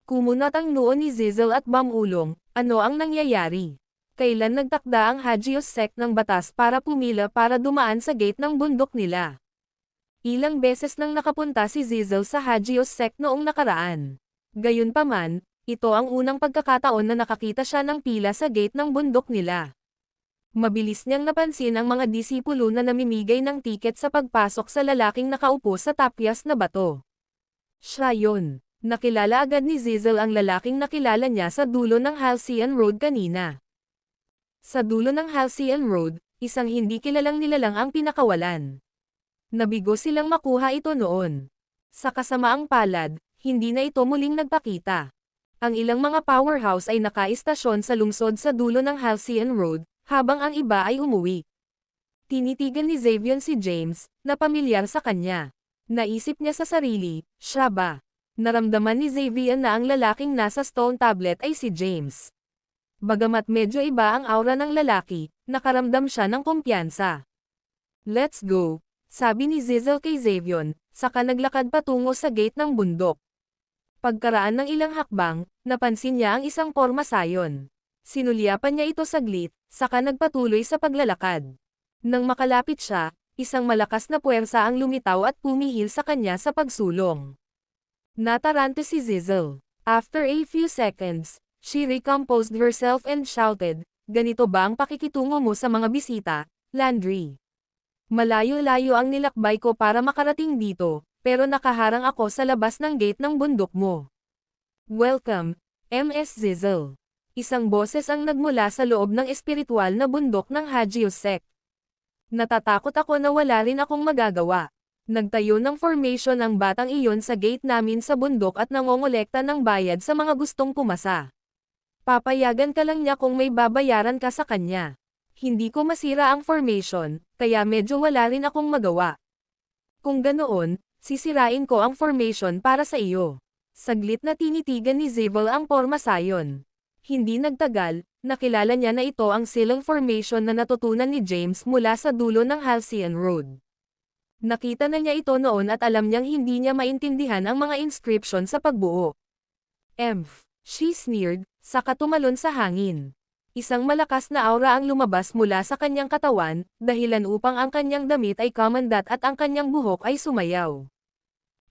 Kumunat ang noo ni Zizel at Bamulong, ano ang nangyayari? Kailan nagtakda ang Hagios Sect ng batas para pumila para dumaan sa gate ng bundok nila? Ilang beses nang nakapunta si Zizel sa Hagios Sect noong nakaraan. Gayunpaman, ito ang unang pagkakataon na nakakita siya ng pila sa gate ng bundok nila. Mabilis niyang napansin ang mga disipulo na namimigay ng tiket sa pagpasok sa lalaking nakaupo sa tapyas na bato. Siya yun. Nakilala agad ni Zizel ang lalaking nakilala niya sa dulo ng Halcyon Road kanina. Sa dulo ng Halcyon Road, isang hindi kilalang nilalang ang pinakawalan. Nabigo silang makuha ito noon. Sa kasamaang palad, hindi na ito muling nagpakita. Ang ilang mga powerhouse ay nakaistasyon sa lungsod sa dulo ng Halcyon Road, habang ang iba ay umuwi. Tinitigan ni Xavion si James, na pamilyar sa kanya. Naisip niya sa sarili, siya ba? Naramdaman ni Xavier na ang lalaking nasa stone tablet ay si James. Bagamat medyo iba ang aura ng lalaki, nakaramdam siya ng kumpiyansa. Let's go, sabi ni Zizel kay Xavier, saka naglakad patungo sa gate ng bundok. Pagkaraan ng ilang hakbang, napansin niya ang isang porma sayon. Sinulyapan niya ito saglit, saka nagpatuloy sa paglalakad. Nang makalapit siya, isang malakas na puwersa ang lumitaw at pumihil sa kanya sa pagsulong. Natarante si Zizel. After a few seconds, she recomposed herself and shouted, "Ganito ba ang pakikitungo mo sa mga bisita, Landry? Malayo-layo ang nilakbay ko para makarating dito, pero nakaharang ako sa labas ng gate ng bundok mo. Welcome, Ms. Zizel." Isang boses ang nagmula sa loob ng espiritual na bundok ng Hagios Sect. Natatakot ako na wala rin akong magagawa. Nagtayo ng formation ang batang iyon sa gate namin sa bundok at nangongolekta ng bayad sa mga gustong pumasa. Papayagan ka lang niya kung may babayaran ka sa kanya. Hindi ko masira ang formation, kaya medyo wala rin akong magawa. Kung ganoon, sisirain ko ang formation para sa iyo. Saglit na tinitigan ni Xavier ang porma sayon. Hindi nagtagal, nakilala niya na ito ang silang formation na natutunan ni James mula sa dulo ng Halcyon Road. Nakita na niya ito noon at alam niyang hindi niya maintindihan ang mga inscription sa pagbuo. "Emph," she sneered, saka tumalon sa hangin. Isang malakas na aura ang lumabas mula sa kanyang katawan, dahilan upang ang kanyang damit ay kumandat at ang kanyang buhok ay sumayaw.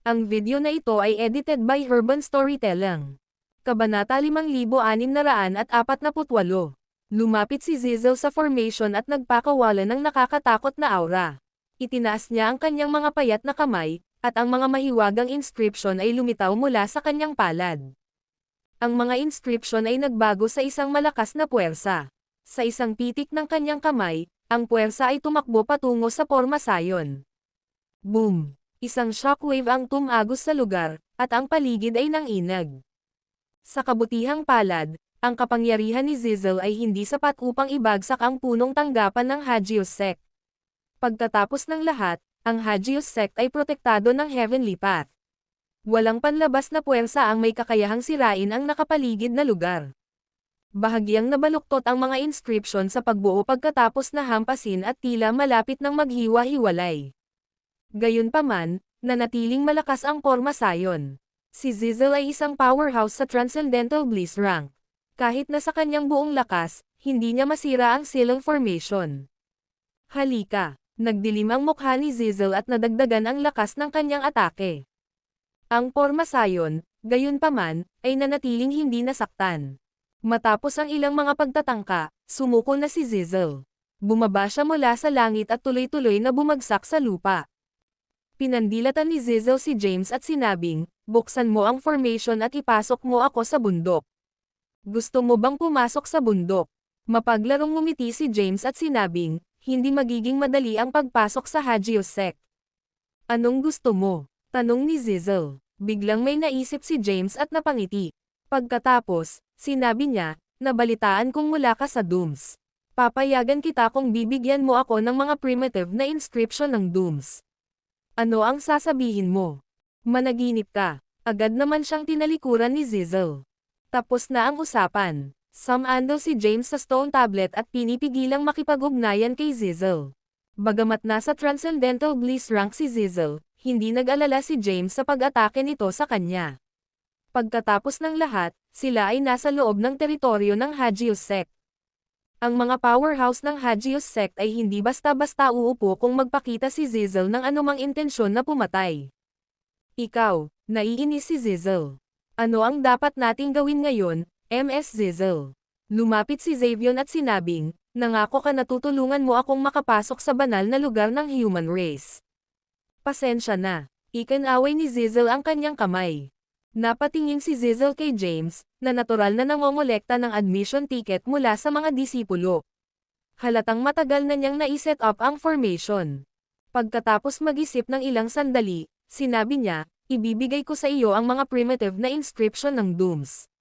Ang video na ito ay edited by Urban Storytelling. Kabanata 5648. Lumapit si Zizel sa formation at nagpakawala ng nakakatakot na aura. Itinaas niya ang kanyang mga payat na kamay, at ang mga mahiwagang inscription ay lumitaw mula sa kanyang palad. Ang mga inscription ay nagbago sa isang malakas na puwersa. Sa isang pitik ng kanyang kamay, ang puwersa ay tumakbo patungo sa porma sayon. Boom! Isang shockwave ang tumagos sa lugar, at ang paligid ay nanginag. Sa kabutihang palad, ang kapangyarihan ni Zizel ay hindi sapat upang ibagsak ang punong tanggapan ng Hagios Sect. Pagkatapos ng lahat, ang Hagios Sect ay protektado ng Heavenly Path. Walang panlabas na puwersa ang may kakayahang sirain ang nakapaligid na lugar. Bahagyang nabaluktot ang mga inscription sa pagbuo pagkatapos na hampasin at tila malapit ng maghiwa-hiwalay. Gayunpaman, nanatiling malakas ang porma sayon. Si Zizel ay isang powerhouse sa Transcendental Bliss rank. Kahit na sa kanyang buong lakas, hindi niya masira ang silang formation. Halika, nagdilim ang mukha ni Zizel at nadagdagan ang lakas ng kanyang atake. Ang porma sayon, gayunpaman, ay nanatiling hindi nasaktan. Matapos ang ilang mga pagtatangka, sumuko na si Zizel. Bumaba siya mula sa langit at tuloy-tuloy na bumagsak sa lupa. Pinandilatan ni Zizel si James at sinabing, "Buksan mo ang formation at ipasok mo ako sa bundok." "Gusto mo bang pumasok sa bundok?" Mapaglarong ngumiti si James at sinabing, "Hindi magiging madali ang pagpasok sa Hagios Sect." "Anong gusto mo?" tanong ni Zizel. Biglang may naisip si James at napangiti. Pagkatapos, sinabi niya, "Nabalitaan kong mula ka sa Dooms. Papayagan kita kung bibigyan mo ako ng mga primitive na inscription ng Dooms. Ano ang sasabihin mo?" "Managinip ka." Agad naman siyang tinalikuran ni Zizel. Tapos na ang usapan. Sumandal si James sa stone tablet at pinipigilang makipag-ugnayan kay Zizel. Bagamat nasa Transcendental Bliss rank si Zizel, hindi nag-alala si James sa pag-atake nito sa kanya. Pagkatapos ng lahat, sila ay nasa loob ng teritoryo ng Hagios Sect. Ang mga powerhouse ng Hagios Sect ay hindi basta-basta uupo kung magpakita si Zizel ng anumang intensyon na pumatay. "Ikaw," naiinis si Zizel. "Ano ang dapat nating gawin ngayon, Ms. Zizel?" Lumapit si Xavier at sinabing, "Nangako ka na tutulungan mo akong makapasok sa banal na lugar ng human race." "Pasensya na." Ikinaway ni Zizel ang kanyang kamay. Napatingin si Zizel kay James, na natural na nangongolekta ng admission ticket mula sa mga disipulo. Halatang matagal na niyang naiset up ang formation. Pagkatapos mag-isip ng ilang sandali, sinabi niya, "Ibibigay ko sa iyo ang mga primitive na inscription ng Dooms."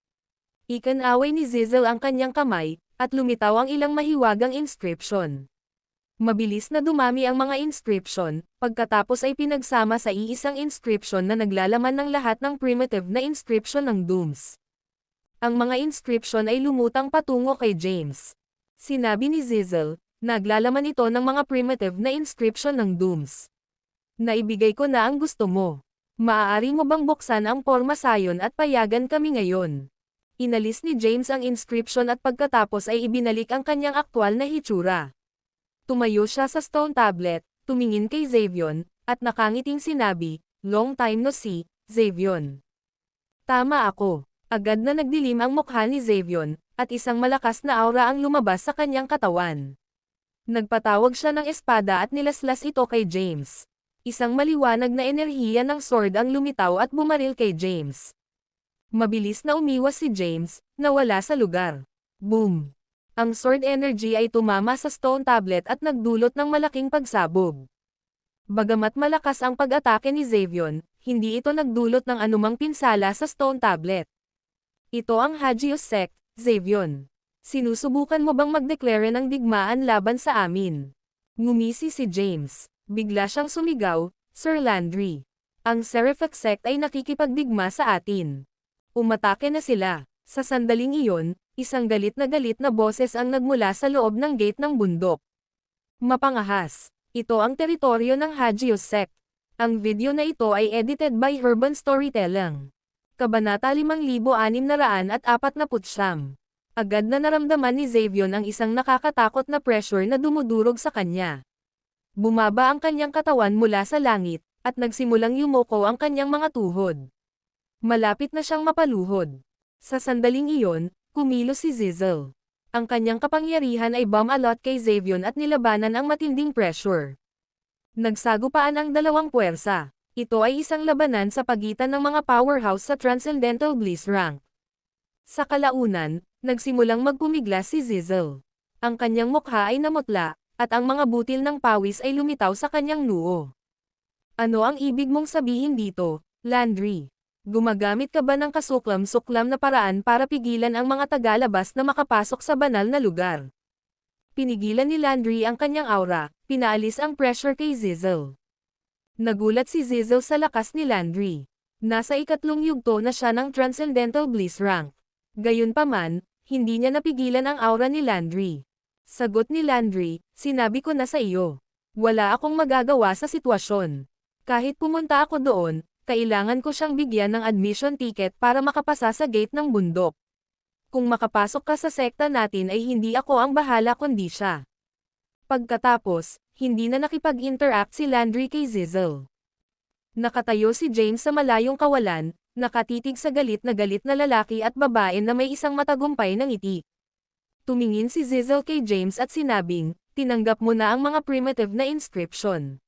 Ikinaway ni Zizel ang kanyang kamay, at lumitaw ang ilang mahiwagang inscription. Mabilis na dumami ang mga inscription, pagkatapos ay pinagsama sa iisang inscription na naglalaman ng lahat ng primitive na inscription ng Dooms. Ang mga inscription ay lumutang patungo kay James. Sinabi ni Zizzle, naglalaman ito ng mga primitive na inscription ng Dooms. Naibigay ko na ang gusto mo. Maaari mo bang buksan ang porma sayon at payagan kami ngayon? Inalis ni James ang inscription at pagkatapos ay ibinalik ang kanyang aktwal na hitsura. Tumayo siya sa stone tablet, tumingin kay Xavion, at nakangiting sinabi, "Long time no see, Xavion." Tama ako. Agad na nagdilim ang mukha ni Xavion, at isang malakas na aura ang lumabas sa kanyang katawan. Nagpatawag siya ng espada at nilaslas ito kay James. Isang maliwanag na enerhiya ng sword ang lumitaw at bumaril kay James. Mabilis na umiwas si James, nawala sa lugar. Boom! Ang sword energy ay tumama sa stone tablet at nagdulot ng malaking pagsabog. Bagamat malakas ang pag-atake ni Xavion, hindi ito nagdulot ng anumang pinsala sa stone tablet. Ito ang Hagios Sect, Xavion. Sinusubukan mo bang magdeklare ng digmaan laban sa amin? Ngumisi si James. Bigla siyang sumigaw, "Sir Landry. Ang Seraphic Sect ay nakikipagdigma sa atin." Umatake na sila. Sa sandaling iyon, isang galit na boses ang nagmula sa loob ng gate ng bundok. Mapangahas. Ito ang teritoryo ng Hagios Sect. Ang video na ito ay edited by Urban Storytelling. Kabanata 5649. Agad na naramdaman ni Xavion ang isang nakakatakot na pressure na dumudurog sa kanya. Bumaba ang kanyang katawan mula sa langit, at nagsimulang yumuko ang kanyang mga tuhod. Malapit na siyang mapaluhod. Sa sandaling iyon, kumilos si Zizzle. Ang kanyang kapangyarihan ay bumalot kay Xavion at nilabanan ang matinding pressure. Nagsagupaan ang dalawang puwersa. Ito ay isang labanan sa pagitan ng mga powerhouse sa Transcendental Bliss rank. Sa kalaunan, nagsimulang magpumiglas si Zizzle. Ang kanyang mukha ay namutla, at ang mga butil ng pawis ay lumitaw sa kanyang noo. Ano ang ibig mong sabihin dito, Landry? Gumagamit ka ba ng kasuklam-suklam na paraan para pigilan ang mga tagalabas na makapasok sa banal na lugar? Pinigilan ni Landry ang kanyang aura, pinaalis ang pressure kay Zizzle. Nagulat si Zizzle sa lakas ni Landry. Nasa ikatlong yugto na siya ng Transcendental Bliss rank. Gayunpaman, hindi niya napigilan ang aura ni Landry. Sagot ni Landry, "Sinabi ko na sa iyo. Wala akong magagawa sa sitwasyon. Kahit pumunta ako doon, kailangan ko siyang bigyan ng admission ticket para makapasa sa gate ng bundok. Kung makapasok ka sa sekta natin ay hindi ako ang bahala kundi siya." Pagkatapos, hindi na nakipag-interact si Landry kay Zizzle. Nakatayo si James sa malayong kawalan, nakatitig sa galit na lalaki at babae na may isang matagumpay na ngiti. Tumingin si Zizzle kay James at sinabing, "Tinanggap mo na ang mga primitive na inscription.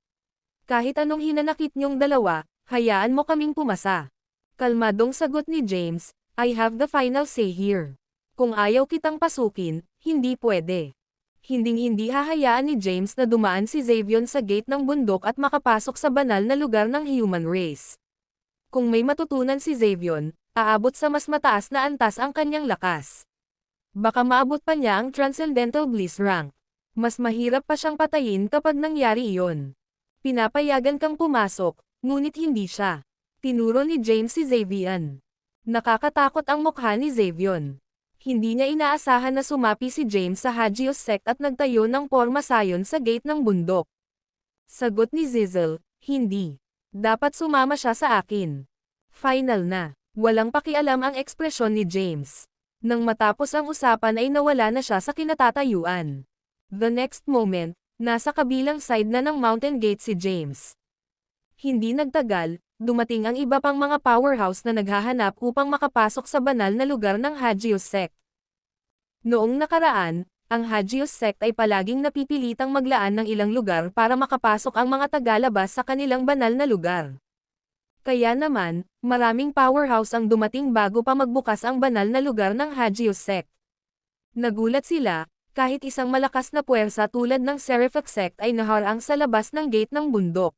Kahit anong hinanakit niyong dalawa, hayaan mo kaming pumasa." Kalmadong sagot ni James, "I have the final say here. Kung ayaw kitang pasukin, hindi pwede." Hinding-hindi hahayaan ni James na dumaan si Xavion sa gate ng bundok at makapasok sa banal na lugar ng human race. Kung may matutunan si Xavion, aabot sa mas mataas na antas ang kanyang lakas. Baka maabot pa niya ang Transcendental Bliss rank. Mas mahirap pa siyang patayin kapag nangyari iyon. Pinapayagan kang pumasok, ngunit hindi siya. Tinuro ni James si Xavion. Nakakatakot ang mukha ni Xavion. Hindi niya inaasahan na sumapi si James sa Hagios Sect at nagtayo ng porma sayon sa gate ng bundok. Sagot ni Zizzle, "Hindi. Dapat sumama siya sa akin." Final na. Walang pakialam ang ekspresyon ni James. Nang matapos ang usapan ay nawala na siya sa kinatatayuan. The next moment, nasa kabilang side na ng mountain gate si James. Hindi nagtagal, dumating ang iba pang mga powerhouse na naghahanap upang makapasok sa banal na lugar ng Hagios Sect. Noong nakaraan, ang Hagios Sect ay palaging napipilitang maglaan ng ilang lugar para makapasok ang mga tagalabas sa kanilang banal na lugar. Kaya naman, maraming powerhouse ang dumating bago pa magbukas ang banal na lugar ng Hagios Sect. Nagulat sila, kahit isang malakas na puwersa tulad ng Seraphic Sect ay naharang sa labas ng gate ng bundok.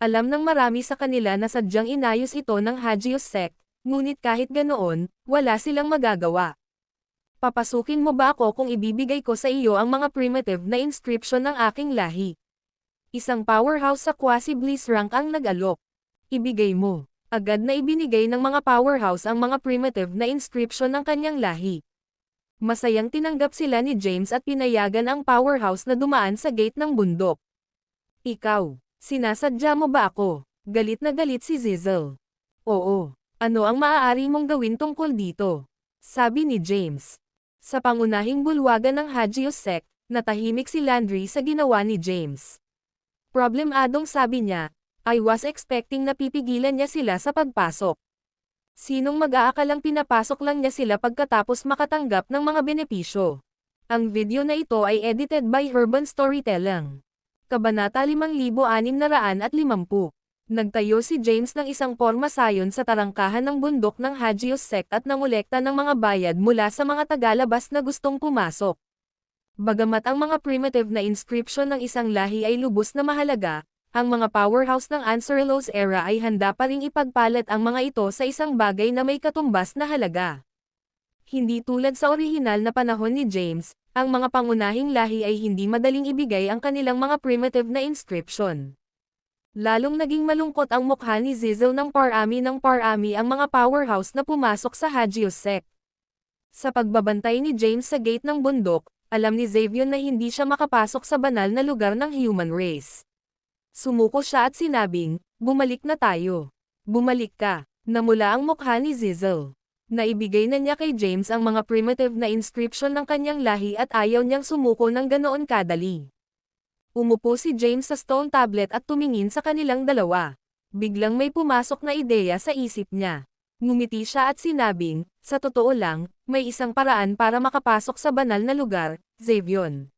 Alam ng marami sa kanila na sadyang inayos ito ng Hagios Sect, ngunit kahit ganoon, wala silang magagawa. Papasukin mo ba ako kung ibibigay ko sa iyo ang mga primitive na inscription ng aking lahi? Isang powerhouse sa quasi-bliss rank ang nag-alok. Ibigay mo. Agad na ibinigay ng mga powerhouse ang mga primitive na inscription ng kanyang lahi. Masayang tinanggap sila ni James at pinayagan ang powerhouse na dumaan sa gate ng bundok. Ikaw, sinasadya mo ba ako? Galit na galit si Zizzle. Oo. Ano ang maaari mong gawin tungkol dito? Sabi ni James. Sa pangunahing bulwagan ng Hagios Sect, natahimik si Landry sa ginawa ni James. Problemadong sabi niya, I was expecting na pipigilan niya sila sa pagpasok. Sinong mag-aakalang pinapasok lang niya sila pagkatapos makatanggap ng mga benepisyo? Ang video na ito ay edited by Urban Storytelling. Kabanata 5650. Nagtayo si James ng isang pormasayon sa tarangkahan ng bundok ng Hagios Sect at nangolekta ng mga bayad mula sa mga tagalabas na gustong pumasok. Bagamat ang mga primitive na inscription ng isang lahi ay lubos na mahalaga, ang mga powerhouse ng Anserelos era ay handa pa ring ipagpalit ang mga ito sa isang bagay na may katumbas na halaga. Hindi tulad sa orihinal na panahon ni James, ang mga pangunahing lahi ay hindi madaling ibigay ang kanilang mga primitive na inscription. Lalong naging malungkot ang mukha ni Zizzle ng parami ang mga powerhouse na pumasok sa Hagios Sect. Sa pagbabantay ni James sa gate ng bundok, alam ni Xavion na hindi siya makapasok sa banal na lugar ng human race. Sumuko siya at sinabing, bumalik na tayo. Bumalik ka. Namula ang mukha ni Zizzle. Naibigay na niya kay James ang mga primitive na inscription ng kanyang lahi at ayaw niyang sumuko ng ganoon kadali. Umupo si James sa stone tablet at tumingin sa kanilang dalawa. Biglang may pumasok na ideya sa isip niya. Ngumiti siya at sinabing, sa totoo lang, may isang paraan para makapasok sa banal na lugar, Xavion.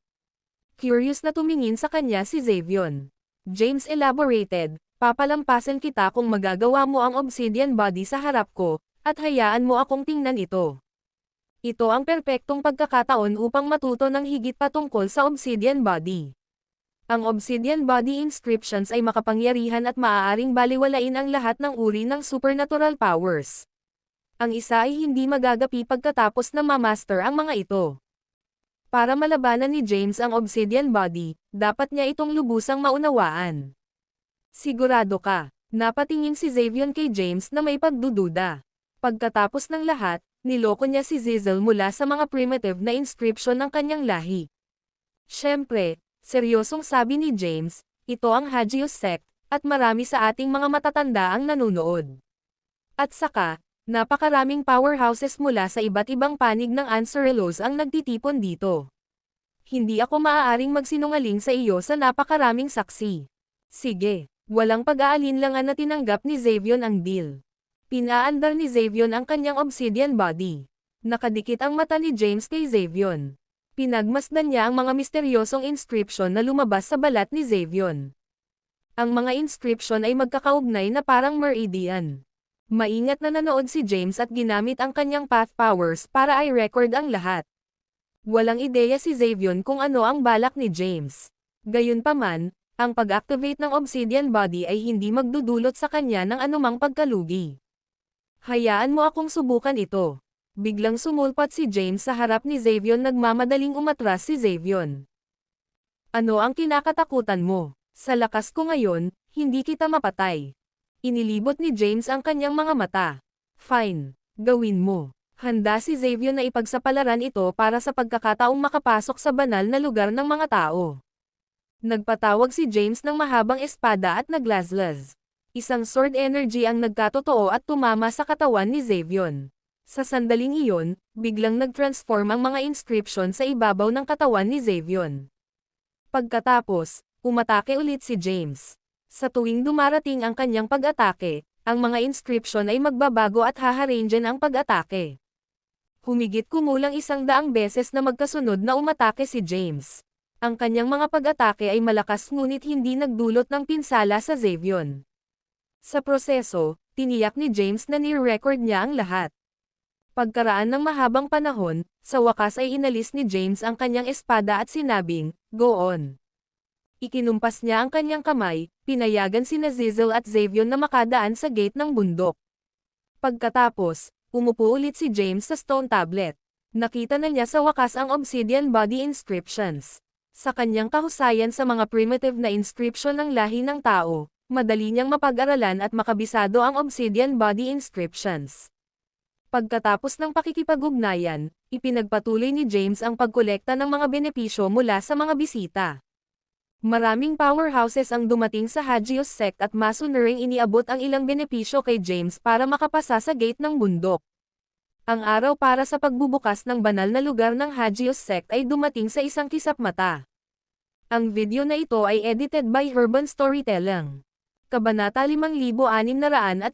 Curious na tumingin sa kanya si Xavion. James elaborated, papalampasin kita kung magagawa mo ang obsidian body sa harap ko, at hayaan mo akong tingnan ito. Ito ang perpektong pagkakataon upang matuto ng higit patungkol sa obsidian body. Ang obsidian body inscriptions ay makapangyarihan at maaaring baliwalain ang lahat ng uri ng supernatural powers. Ang isa ay hindi magagapi pagkatapos na ma-master ang mga ito. Para malabanan ni James ang obsidian body, dapat niya itong lubusang maunawaan. Sigurado ka, napatingin si Xavion kay James na may pagdududa. Pagkatapos ng lahat, niloko niya si Zizzle mula sa mga primitive na inscription ng kanyang lahi. Siyempre, seryosong sabi ni James, ito ang Hagios Sect, at marami sa ating mga matatanda ang nanunood. At saka, napakaraming powerhouses mula sa iba't ibang panig ng Anserelos ang nagtitipon dito. Hindi ako maaaring magsinungaling sa iyo sa napakaraming saksi. Sige, walang pag-aalinlangan na tinanggap ni Xavion ang deal. Pinaandar ni Xavion ang kanyang obsidian body. Nakadikit ang mata ni James kay Xavion. Pinagmasdan niya ang mga misteryosong inscription na lumabas sa balat ni Xavion. Ang mga inscription ay magkakaugnay na parang meridian. Maingat na nanood si James at ginamit ang kanyang path powers para i-record ang lahat. Walang ideya si Xavion kung ano ang balak ni James. Gayunpaman, ang pag-activate ng obsidian body ay hindi magdudulot sa kanya ng anumang pagkalugi. Hayaan mo akong subukan ito. Biglang sumulpat si James sa harap ni Xavion, nagmamadaling umatras si Xavion. Ano ang kinakatakutan mo? Sa lakas ko ngayon, hindi kita mapatay. Inilibot ni James ang kanyang mga mata. Fine, gawin mo. Handa si Xavion na ipagsapalaran ito para sa pagkakataong makapasok sa banal na lugar ng mga tao. Nagpatawag si James ng mahabang espada at naglazlaz. Isang sword energy ang nagkatotoo at tumama sa katawan ni Xavion. Sa sandaling iyon, biglang nag-transform ang mga inscription sa ibabaw ng katawan ni Xavion. Pagkatapos, umatake ulit si James. Sa tuwing dumarating ang kanyang pag-atake, ang mga inscription ay magbabago at haharangen ang pag-atake. Humigit kumulang 100 beses na magkasunod na umatake si James. Ang kanyang mga pag-atake ay malakas ngunit hindi nagdulot ng pinsala sa Xavion. Sa proseso, tiniyak ni James na ni-record niya ang lahat. Pagkaraan ng mahabang panahon, sa wakas ay inalis ni James ang kanyang espada at sinabing, "Go on." Ikinumpas niya ang kanyang kamay, pinayagan sina Zizzle at Xavion na makadaan sa gate ng bundok. Pagkatapos, umupo ulit si James sa stone tablet. Nakita na niya sa wakas ang obsidian body inscriptions. Sa kanyang kahusayan sa mga primitive na inscription ng lahi ng tao, madali niyang mapag-aralan at makabisado ang obsidian body inscriptions. Pagkatapos ng pakikipag-ugnayan, ipinagpatuloy ni James ang pagkolekta ng mga benepisyo mula sa mga bisita. Maraming powerhouses ang dumating sa Hagios Sect at masunuring iniabot ang ilang benepisyo kay James para makapasa sa gate ng bundok. Ang araw para sa pagbubukas ng banal na lugar ng Hagios Sect ay dumating sa isang kisap mata. Ang video na ito ay edited by Urban Storytelling. Kabanata 5651.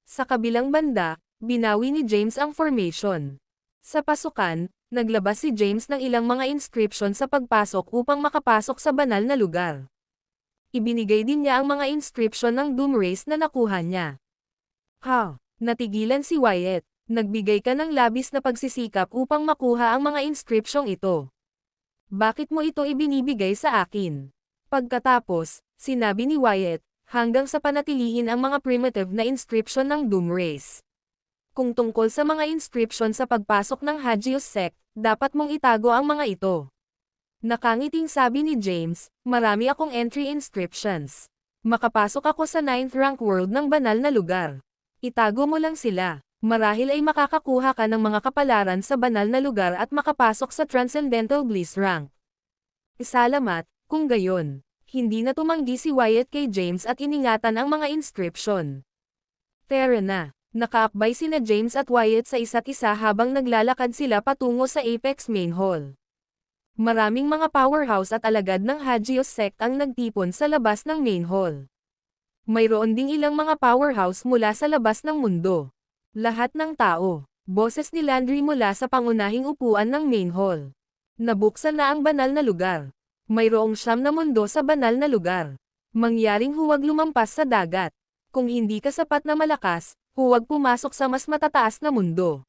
Sa kabilang banda, binawi ni James ang formation. Sa pasukan, naglabas si James ng ilang mga inscription sa pagpasok upang makapasok sa banal na lugar. Ibinigay din niya ang mga inscription ng Doom Race na nakuha niya. Natigilan si Wyatt. Nagbigay ka ng labis na pagsisikap upang makuha ang mga inscripsyong ito. Bakit mo ito ibinibigay sa akin? Pagkatapos, sinabi ni Wyatt, hanggang sa panatilihin ang mga primitive na inscription ng Doom Race. Kung tungkol sa mga inscription sa pagpasok ng Hagios Sect, dapat mong itago ang mga ito. Nakangiting sabi ni James, marami akong entry inscriptions. Makapasok ako sa 9th rank world ng banal na lugar. Itago mo lang sila. Marahil ay makakakuha ka ng mga kapalaran sa banal na lugar at makapasok sa Transcendental Bliss rank. Salamat, kung gayon. Hindi na tumanggi si Wyatt kay James at iningatan ang mga inscription. Tara na. Nakaakbay sina James at Wyatt sa isa't isa habang naglalakad sila patungo sa Apex Main Hall. Maraming mga powerhouse at alagad ng Hagios Sect ang nagtipon sa labas ng Main Hall. Mayroon ding ilang mga powerhouse mula sa labas ng mundo. Lahat ng tao. Boses ni Landry mula sa pangunahing upuan ng Main Hall. Nabuksan na ang banal na lugar. Mayroong 9 na mundo sa banal na lugar. Mangyaring huwag lumampas sa dagat. Kung hindi ka sapat na malakas, huwag pumasok sa mas matataas na mundo.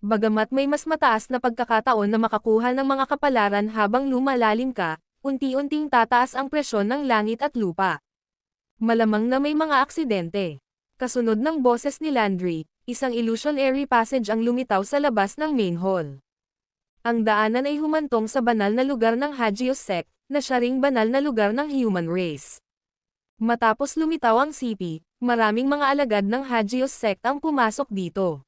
Bagamat may mas mataas na pagkakataon na makakuha ng mga kapalaran habang lumalalim ka, unti-unting tataas ang presyon ng langit at lupa. Malamang na may mga aksidente. Kasunod ng boses ni Landry, isang illusionary passage ang lumitaw sa labas ng Main Hall. Ang daanan ay humantong sa banal na lugar ng Hagios Sect, na siya ring banal na lugar ng human race. Matapos lumitaw ang CP, maraming mga alagad ng Hagios Sect ang pumasok dito.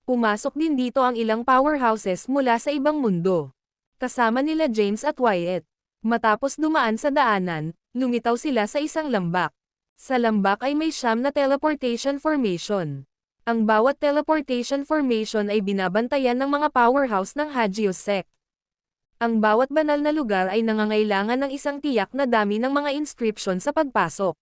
Pumasok din dito ang ilang powerhouses mula sa ibang mundo. Kasama nila James at Wyatt. Matapos dumaan sa daanan, lumitaw sila sa isang lambak. Sa lambak ay may 9 na teleportation formation. Ang bawat teleportation formation ay binabantayan ng mga powerhouse ng Hagios Sect. Ang bawat banal na lugar ay nangangailangan ng isang tiyak na dami ng mga inscription sa pagpasok.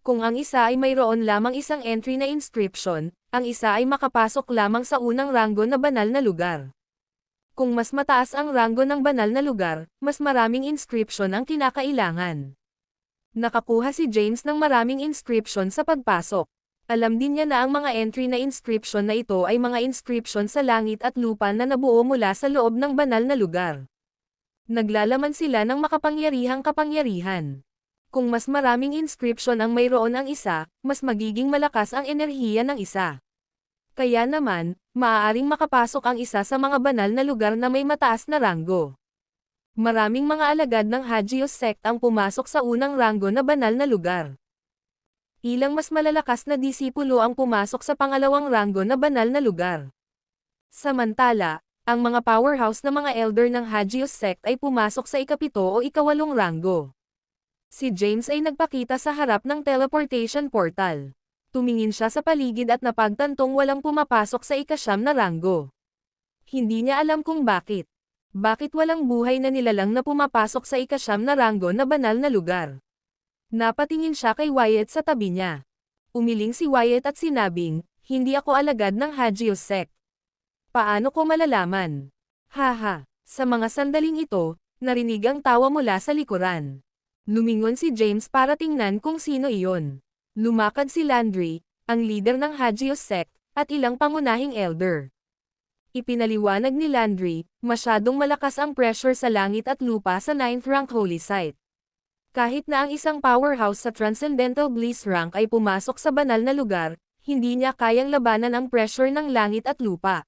Kung ang isa ay mayroon lamang isang entry na inscription, ang isa ay makapasok lamang sa unang ranggo na banal na lugar. Kung mas mataas ang ranggo ng banal na lugar, mas maraming inscription ang kinakailangan. Nakakuha si James ng maraming inscription sa pagpasok. Alam din niya na ang mga entry na inscription na ito ay mga inscription sa langit at lupa na nabuo mula sa loob ng banal na lugar. Naglalaman sila ng makapangyarihang kapangyarihan. Kung mas maraming inscription ang mayroon ang isa, mas magiging malakas ang enerhiya ng isa. Kaya naman, maaaring makapasok ang isa sa mga banal na lugar na may mataas na ranggo. Maraming mga alagad ng Hagios Sect ang pumasok sa unang ranggo na banal na lugar. Ilang mas malalakas na disipulo ang pumasok sa pangalawang ranggo na banal na lugar. Samantala, ang mga powerhouse na mga elder ng Hagios Sect ay pumasok sa ikapito o ikawalong ranggo. Si James ay nagpakita sa harap ng teleportation portal. Tumingin siya sa paligid at napagtantong walang pumapasok sa ika-9 na ranggo. Hindi niya alam kung bakit. Bakit walang buhay na nilalang na pumapasok sa ika-9 na ranggo na banal na lugar? Napatingin siya kay Wyatt sa tabi niya. Umiling si Wyatt at sinabing, hindi ako alagad ng Hagios Sect. Paano ko malalaman? Haha, sa mga sandaling ito, narinig ang tawa mula sa likuran. Lumingon si James para tingnan kung sino iyon. Lumakad si Landry, ang leader ng Hagios Sect, at ilang pangunahing elder. Ipinaliwanag ni Landry, masyadong malakas ang pressure sa langit at lupa sa 9th rank holy site. Kahit na ang isang powerhouse sa Transcendental Bliss rank ay pumasok sa banal na lugar, hindi niya kayang labanan ang pressure ng langit at lupa.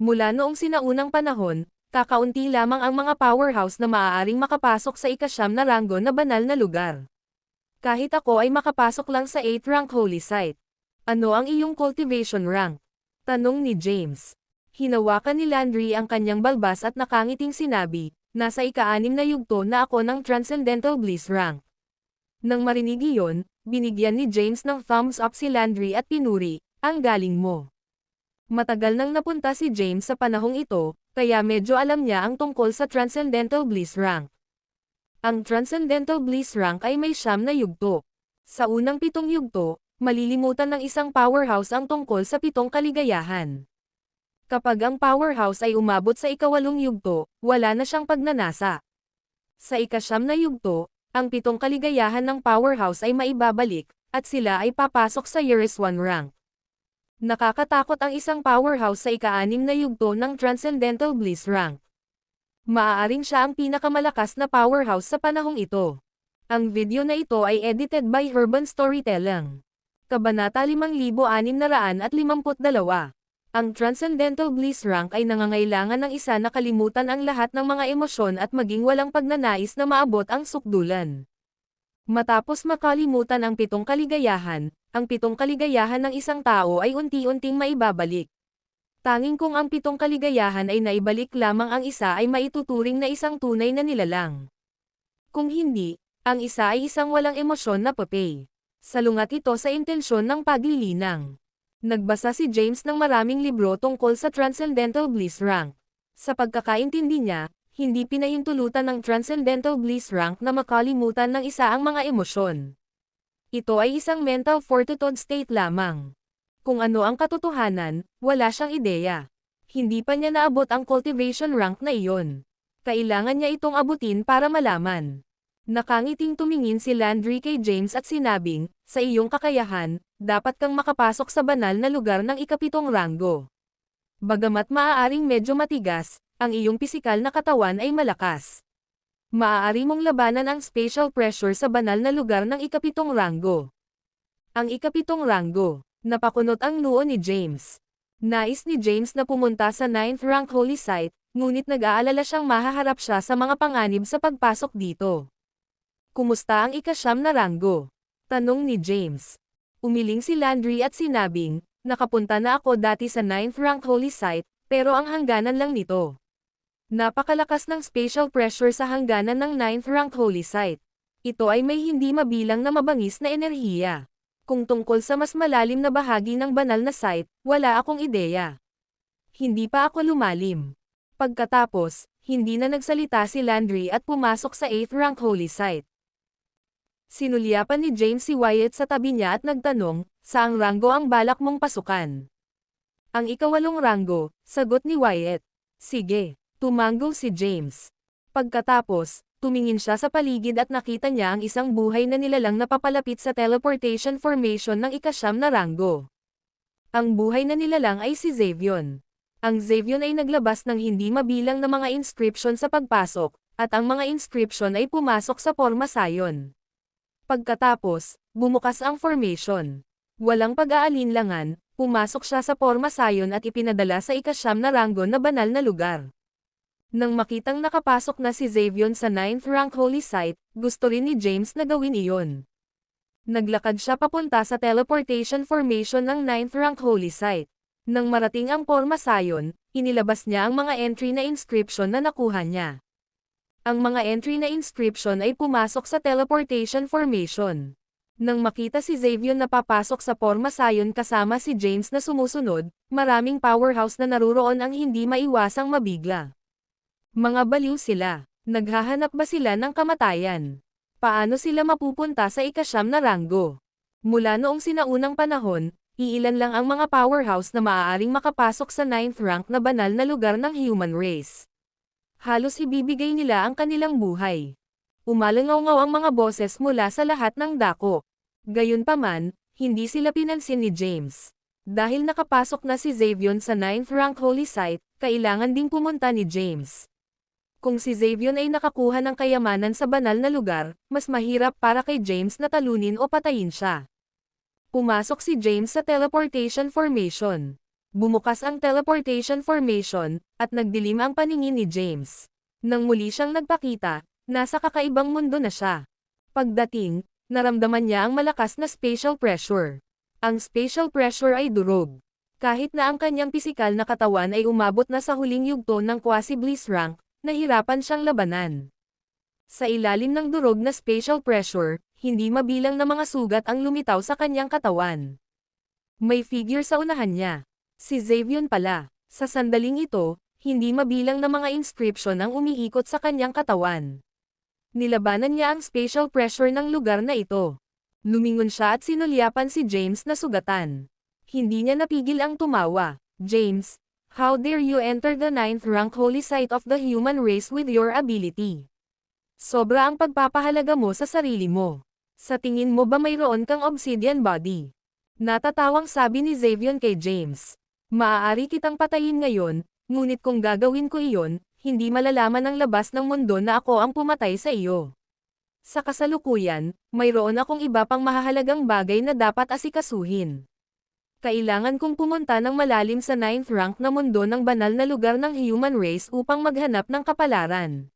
Mula noong sinaunang panahon, kakaunti lamang ang mga powerhouse na maaaring makapasok sa ika-9 na ranggo na banal na lugar. Kahit ako ay makapasok lang sa 8th rank holy site. Ano ang iyong cultivation rank? Tanong ni James. Hinawakan ni Landry ang kanyang balbas at nakangiting sinabi, nasa ika-6 na yugto na ako ng Transcendental Bliss rank. Nang marinig iyon, binigyan ni James ng thumbs up si Landry at pinuri, ang galing mo. Matagal nang napunta si James sa panahong ito, kaya medyo alam niya ang tungkol sa Transcendental Bliss rank. Ang Transcendental Bliss rank ay may 9 na yugto. Sa unang 7 yugto, malilimutan ng isang powerhouse ang tungkol sa 7 kaligayahan. Kapag ang powerhouse ay umabot sa ika-8 yugto, wala na siyang pagnanasa. Sa ika-9 na yugto, ang 7 kaligayahan ng powerhouse ay maibabalik, at sila ay papasok sa Years 1 rank. Nakakatakot ang isang powerhouse sa ika-6 na yugto ng Transcendental Bliss rank. Maaaring siya ang pinakamalakas na powerhouse sa panahong ito. Ang video na ito ay edited by Urban Storytelling. Kabanata 5652. Ang Transcendental Bliss rank ay nangangailangan ng isa na kalimutan ang lahat ng mga emosyon at maging walang pagnanais na maabot ang sukdulan. Matapos makalimutan ang 7 kaligayahan, ang 7 kaligayahan ng isang tao ay unti-unting maibabalik. Tanging kung ang 7 kaligayahan ay naibalik lamang, ang isa ay maituturing na isang tunay na nilalang. Kung hindi, ang isa ay isang walang emosyon na papay. Salungat ito sa intensyon ng paglilinang. Nagbasa si James ng maraming libro tungkol sa Transcendental Bliss rank. Sa pagkakaintindi niya, hindi pinahintulutan ng Transcendental Bliss rank na makalimutan ng isa ang mga emosyon. Ito ay isang mental fortitude state lamang. Kung ano ang katotohanan, wala siyang ideya. Hindi pa niya naabot ang cultivation rank na iyon. Kailangan niya itong abutin para malaman. Nakangiting tumingin si Landry kay James at sinabing, sa iyong kakayahan, dapat kang makapasok sa banal na lugar ng ika-7 ranggo. Bagamat maaaring medyo matigas, ang iyong pisikal na katawan ay malakas. Maaari mong labanan ang spatial pressure sa banal na lugar ng ika-7 ranggo. Ang ika-7 ranggo, napakunot ang noo ni James. Nais ni James na pumunta sa 9th rank holy site, ngunit nag-aalala siyang mahaharap siya sa mga panganib sa pagpasok dito. Kumusta ang ika-9 na ranggo? Tanong ni James. Umiling si Landry at sinabing, nakapunta na ako dati sa 9th rank holy site, pero ang hangganan lang nito. Napakalakas ng spatial pressure sa hangganan ng 9th rank holy site. Ito ay may hindi mabilang na mabangis na enerhiya. Kung tungkol sa mas malalim na bahagi ng banal na site, wala akong ideya. Hindi pa ako lumalim. Pagkatapos, hindi na nagsalita si Landry at pumasok sa 8th rank holy site. Sinulyapan ni James si Wyatt sa tabi niya at nagtanong, saang ranggo ang balak mong pasukan? Ang ika-8 ranggo, sagot ni Wyatt. Sige. Tumango si James. Pagkatapos, tumingin siya sa paligid at nakita niya ang isang buhay na nilalang na papalapit sa teleportation formation ng ika-9 na ranggo. Ang buhay na nilalang ay si Xavion. Ang Xavion ay naglabas ng hindi mabilang na mga inscription sa pagpasok, at ang mga inscription ay pumasok sa porma sayon. Pagkatapos, bumukas ang formation. Walang pag-aalinlangan, pumasok siya sa porma sayon at ipinadala sa ika-9 na ranggo na banal na lugar. Nang makitang nakapasok na si Xavion sa 9th rank holy site, gusto rin ni James na gawin iyon. Naglakad siya papunta sa teleportation formation ng 9th rank holy site. Nang marating ang porma sayon, inilabas niya ang mga entry na inscription na nakuha niya. Ang mga entry na inscription ay pumasok sa teleportation formation. Nang makita si Xavion na papasok sa porma sayon kasama si James na sumusunod, maraming powerhouse na naruroon ang hindi maiwasang mabigla. Mga baliw sila. Naghahanap ba sila ng kamatayan? Paano sila mapupunta sa ika-9 na ranggo? Mula noong sinaunang panahon, iilan lang ang mga powerhouse na maaaring makapasok sa 9th rank na banal na lugar ng human race. Halos ibibigay nila ang kanilang buhay. Umalangaw ang mga boses mula sa lahat ng dako. Gayunpaman, hindi sila pinansin ni James. Dahil nakapasok na si Xavion sa 9th rank holy site, kailangan ding pumunta ni James. Kung si Xavion ay nakakuha ng kayamanan sa banal na lugar, mas mahirap para kay James na talunin o patayin siya. Pumasok si James sa teleportation formation. Bumukas ang teleportation formation, at nagdilim ang paningin ni James. Nang muli siyang nagpakita, nasa kakaibang mundo na siya. Pagdating, naramdaman niya ang malakas na spatial pressure. Ang spatial pressure ay durog. Kahit na ang kanyang pisikal na katawan ay umabot na sa huling yugto ng quasi-bliss rank, nahirapan siyang labanan. Sa ilalim ng durog na spatial pressure, hindi mabilang na mga sugat ang lumitaw sa kanyang katawan. May figure sa unahan niya. Si Xavion pala. Sa sandaling ito, hindi mabilang na mga inscription ang umiikot sa kanyang katawan. Nilabanan niya ang spatial pressure ng lugar na ito. Lumingon siya at sinulyapan si James na sugatan. Hindi niya napigil ang tumawa. James, how dare you enter the 9th rank holy site of the human race with your ability? Sobra ang pagpapahalaga mo sa sarili mo. Sa tingin mo ba mayroon kang obsidian body? Natatawang sabi ni Xavion kay James. Maaari kitang patayin ngayon, ngunit kung gagawin ko iyon, hindi malalaman ng labas ng mundo na ako ang pumatay sa iyo. Sa kasalukuyan, mayroon akong iba pang mahahalagang bagay na dapat asikasuhin. Kailangan kong pumunta ng malalim sa 9th rank na mundo ng banal na lugar ng human race upang maghanap ng kapalaran.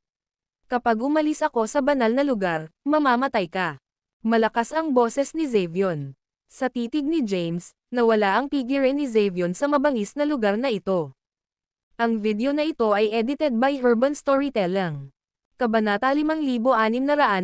Kapag umalis ako sa banal na lugar, mamamatay ka. Malakas ang boses ni Xavion. Sa titig ni James, nawala ang figure ni Xavion sa mabangis na lugar na ito. Ang video na ito ay edited by Urban Storytelling. Kabanata 5653.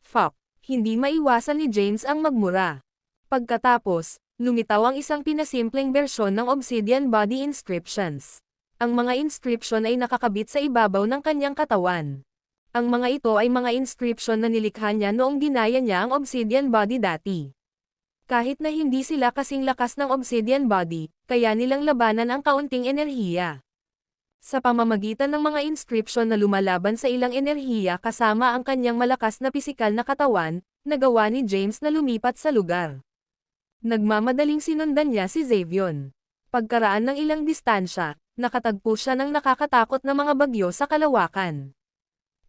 Fuck, hindi maiwasan ni James ang magmura. Pagkatapos, lumitaw ang isang pinasimpleng bersyon ng Obsidian Body Inscriptions. Ang mga inscription ay nakakabit sa ibabaw ng kanyang katawan. Ang mga ito ay mga inscription na nilikha niya noong ginaya niya ang Obsidian Body dati. Kahit na hindi sila kasing lakas ng Obsidian Body, kaya nilang labanan ang kaunting enerhiya. Sa pamamagitan ng mga inscription na lumalaban sa ilang enerhiya kasama ang kanyang malakas na pisikal na katawan, nagawa ni James na lumipat sa lugar. Nagmamadaling sinundan niya si Xavion. Pagkaraan ng ilang distansya, nakatagpo siya ng nakakatakot na mga bagyo sa kalawakan.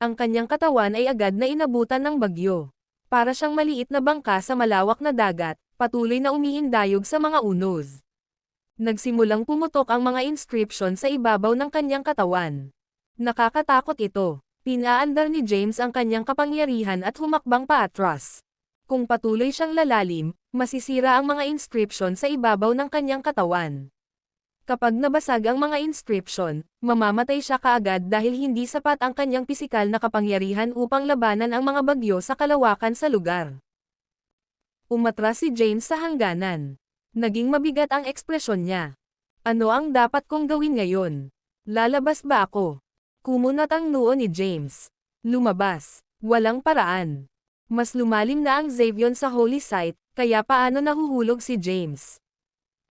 Ang kanyang katawan ay agad na inabutan ng bagyo. Para siyang maliit na bangka sa malawak na dagat, patuloy na umihindayog sa mga unos. Nagsimulang pumutok ang mga inscription sa ibabaw ng kanyang katawan. Nakakatakot ito. Pinaandar ni James ang kanyang kapangyarihan at humakbang paatras. Kung patuloy siyang lalalim, masisira ang mga inscription sa ibabaw ng kanyang katawan. Kapag nabasag ang mga inscription, mamamatay siya kaagad dahil hindi sapat ang kanyang pisikal na kapangyarihan upang labanan ang mga bagyo sa kalawakan sa lugar. Umatras si James sa hangganan. Naging mabigat ang ekspresyon niya. Ano ang dapat kong gawin ngayon? Lalabas ba ako? Kumunat ang noo ni James. Lumabas. Walang paraan. Mas lumalim na ang Xavion sa holy site, kaya paano nahuhulog si James?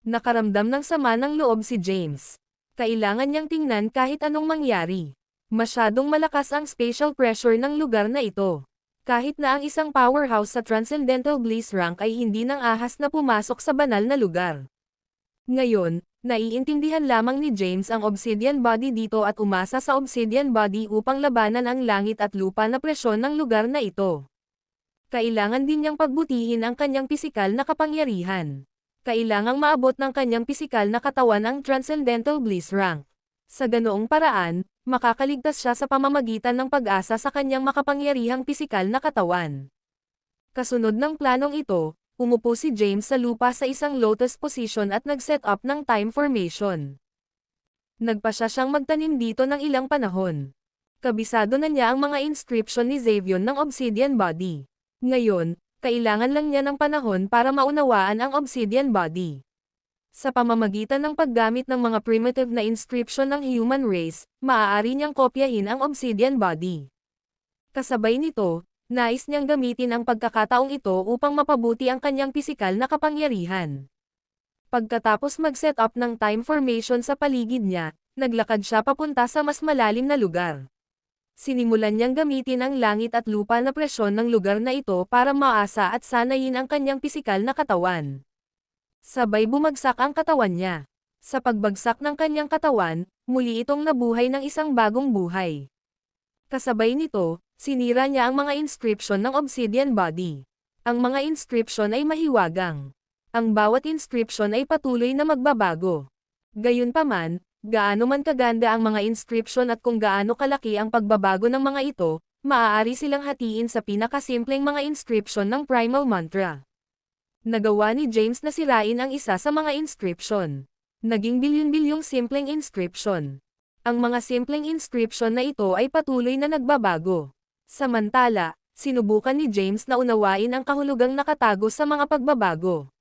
Nakaramdam ng sama ng loob si James. Kailangan niyang tingnan kahit anong mangyari. Masyadong malakas ang spatial pressure ng lugar na ito. Kahit na ang isang powerhouse sa Transcendental Bliss rank ay hindi nang ahas na pumasok sa banal na lugar. Ngayon, naiintindihan lamang ni James ang Obsidian Body dito at umasa sa Obsidian Body upang labanan ang langit at lupa na presyon ng lugar na ito. Kailangan din niyang pagbutihin ang kanyang pisikal na kapangyarihan. Kailangang maabot ng kanyang pisikal na katawan ang Transcendental Bliss rank. Sa ganoong paraan, makakaligtas siya sa pamamagitan ng pag-asa sa kanyang makapangyarihang pisikal na katawan. Kasunod ng planong ito, umupo si James sa lupa sa isang lotus position at nag-set up ng time formation. Nagpasya siyang magtanim dito ng ilang panahon. Kabisado na niya ang mga inscription ni Xavion ng Obsidian Body. Ngayon, kailangan lang niya ng panahon para maunawaan ang Obsidian Body. Sa pamamagitan ng paggamit ng mga primitive na inscription ng human race, maaari niyang kopyahin ang Obsidian Body. Kasabay nito, nais niyang gamitin ang pagkakataong ito upang mapabuti ang kanyang pisikal na kapangyarihan. Pagkatapos mag-set up ng time formation sa paligid niya, naglakad siya papunta sa mas malalim na lugar. Sinimulan niyang gamitin ang langit at lupa na presyon ng lugar na ito para maasa at sanayin ang kanyang pisikal na katawan. Sabay bumagsak ang katawan niya. Sa pagbagsak ng kanyang katawan, muli itong nabuhay ng isang bagong buhay. Kasabay nito, sinira niya ang mga inscription ng Obsidian Body. Ang mga inscription ay mahiwagang. Ang bawat inscription ay patuloy na magbabago. Gayunpaman, gaano man kaganda ang mga inscription at kung gaano kalaki ang pagbabago ng mga ito, maaari silang hatiin sa pinakasimpleng mga inscription ng primal mantra. Nagawa ni James na sirain ang isa sa mga inscription. Naging bilyon-bilyong simpleng inscription. Ang mga simpleng inscription na ito ay patuloy na nagbabago. Samantala, sinubukan ni James na unawain ang kahulugang nakatago sa mga pagbabago.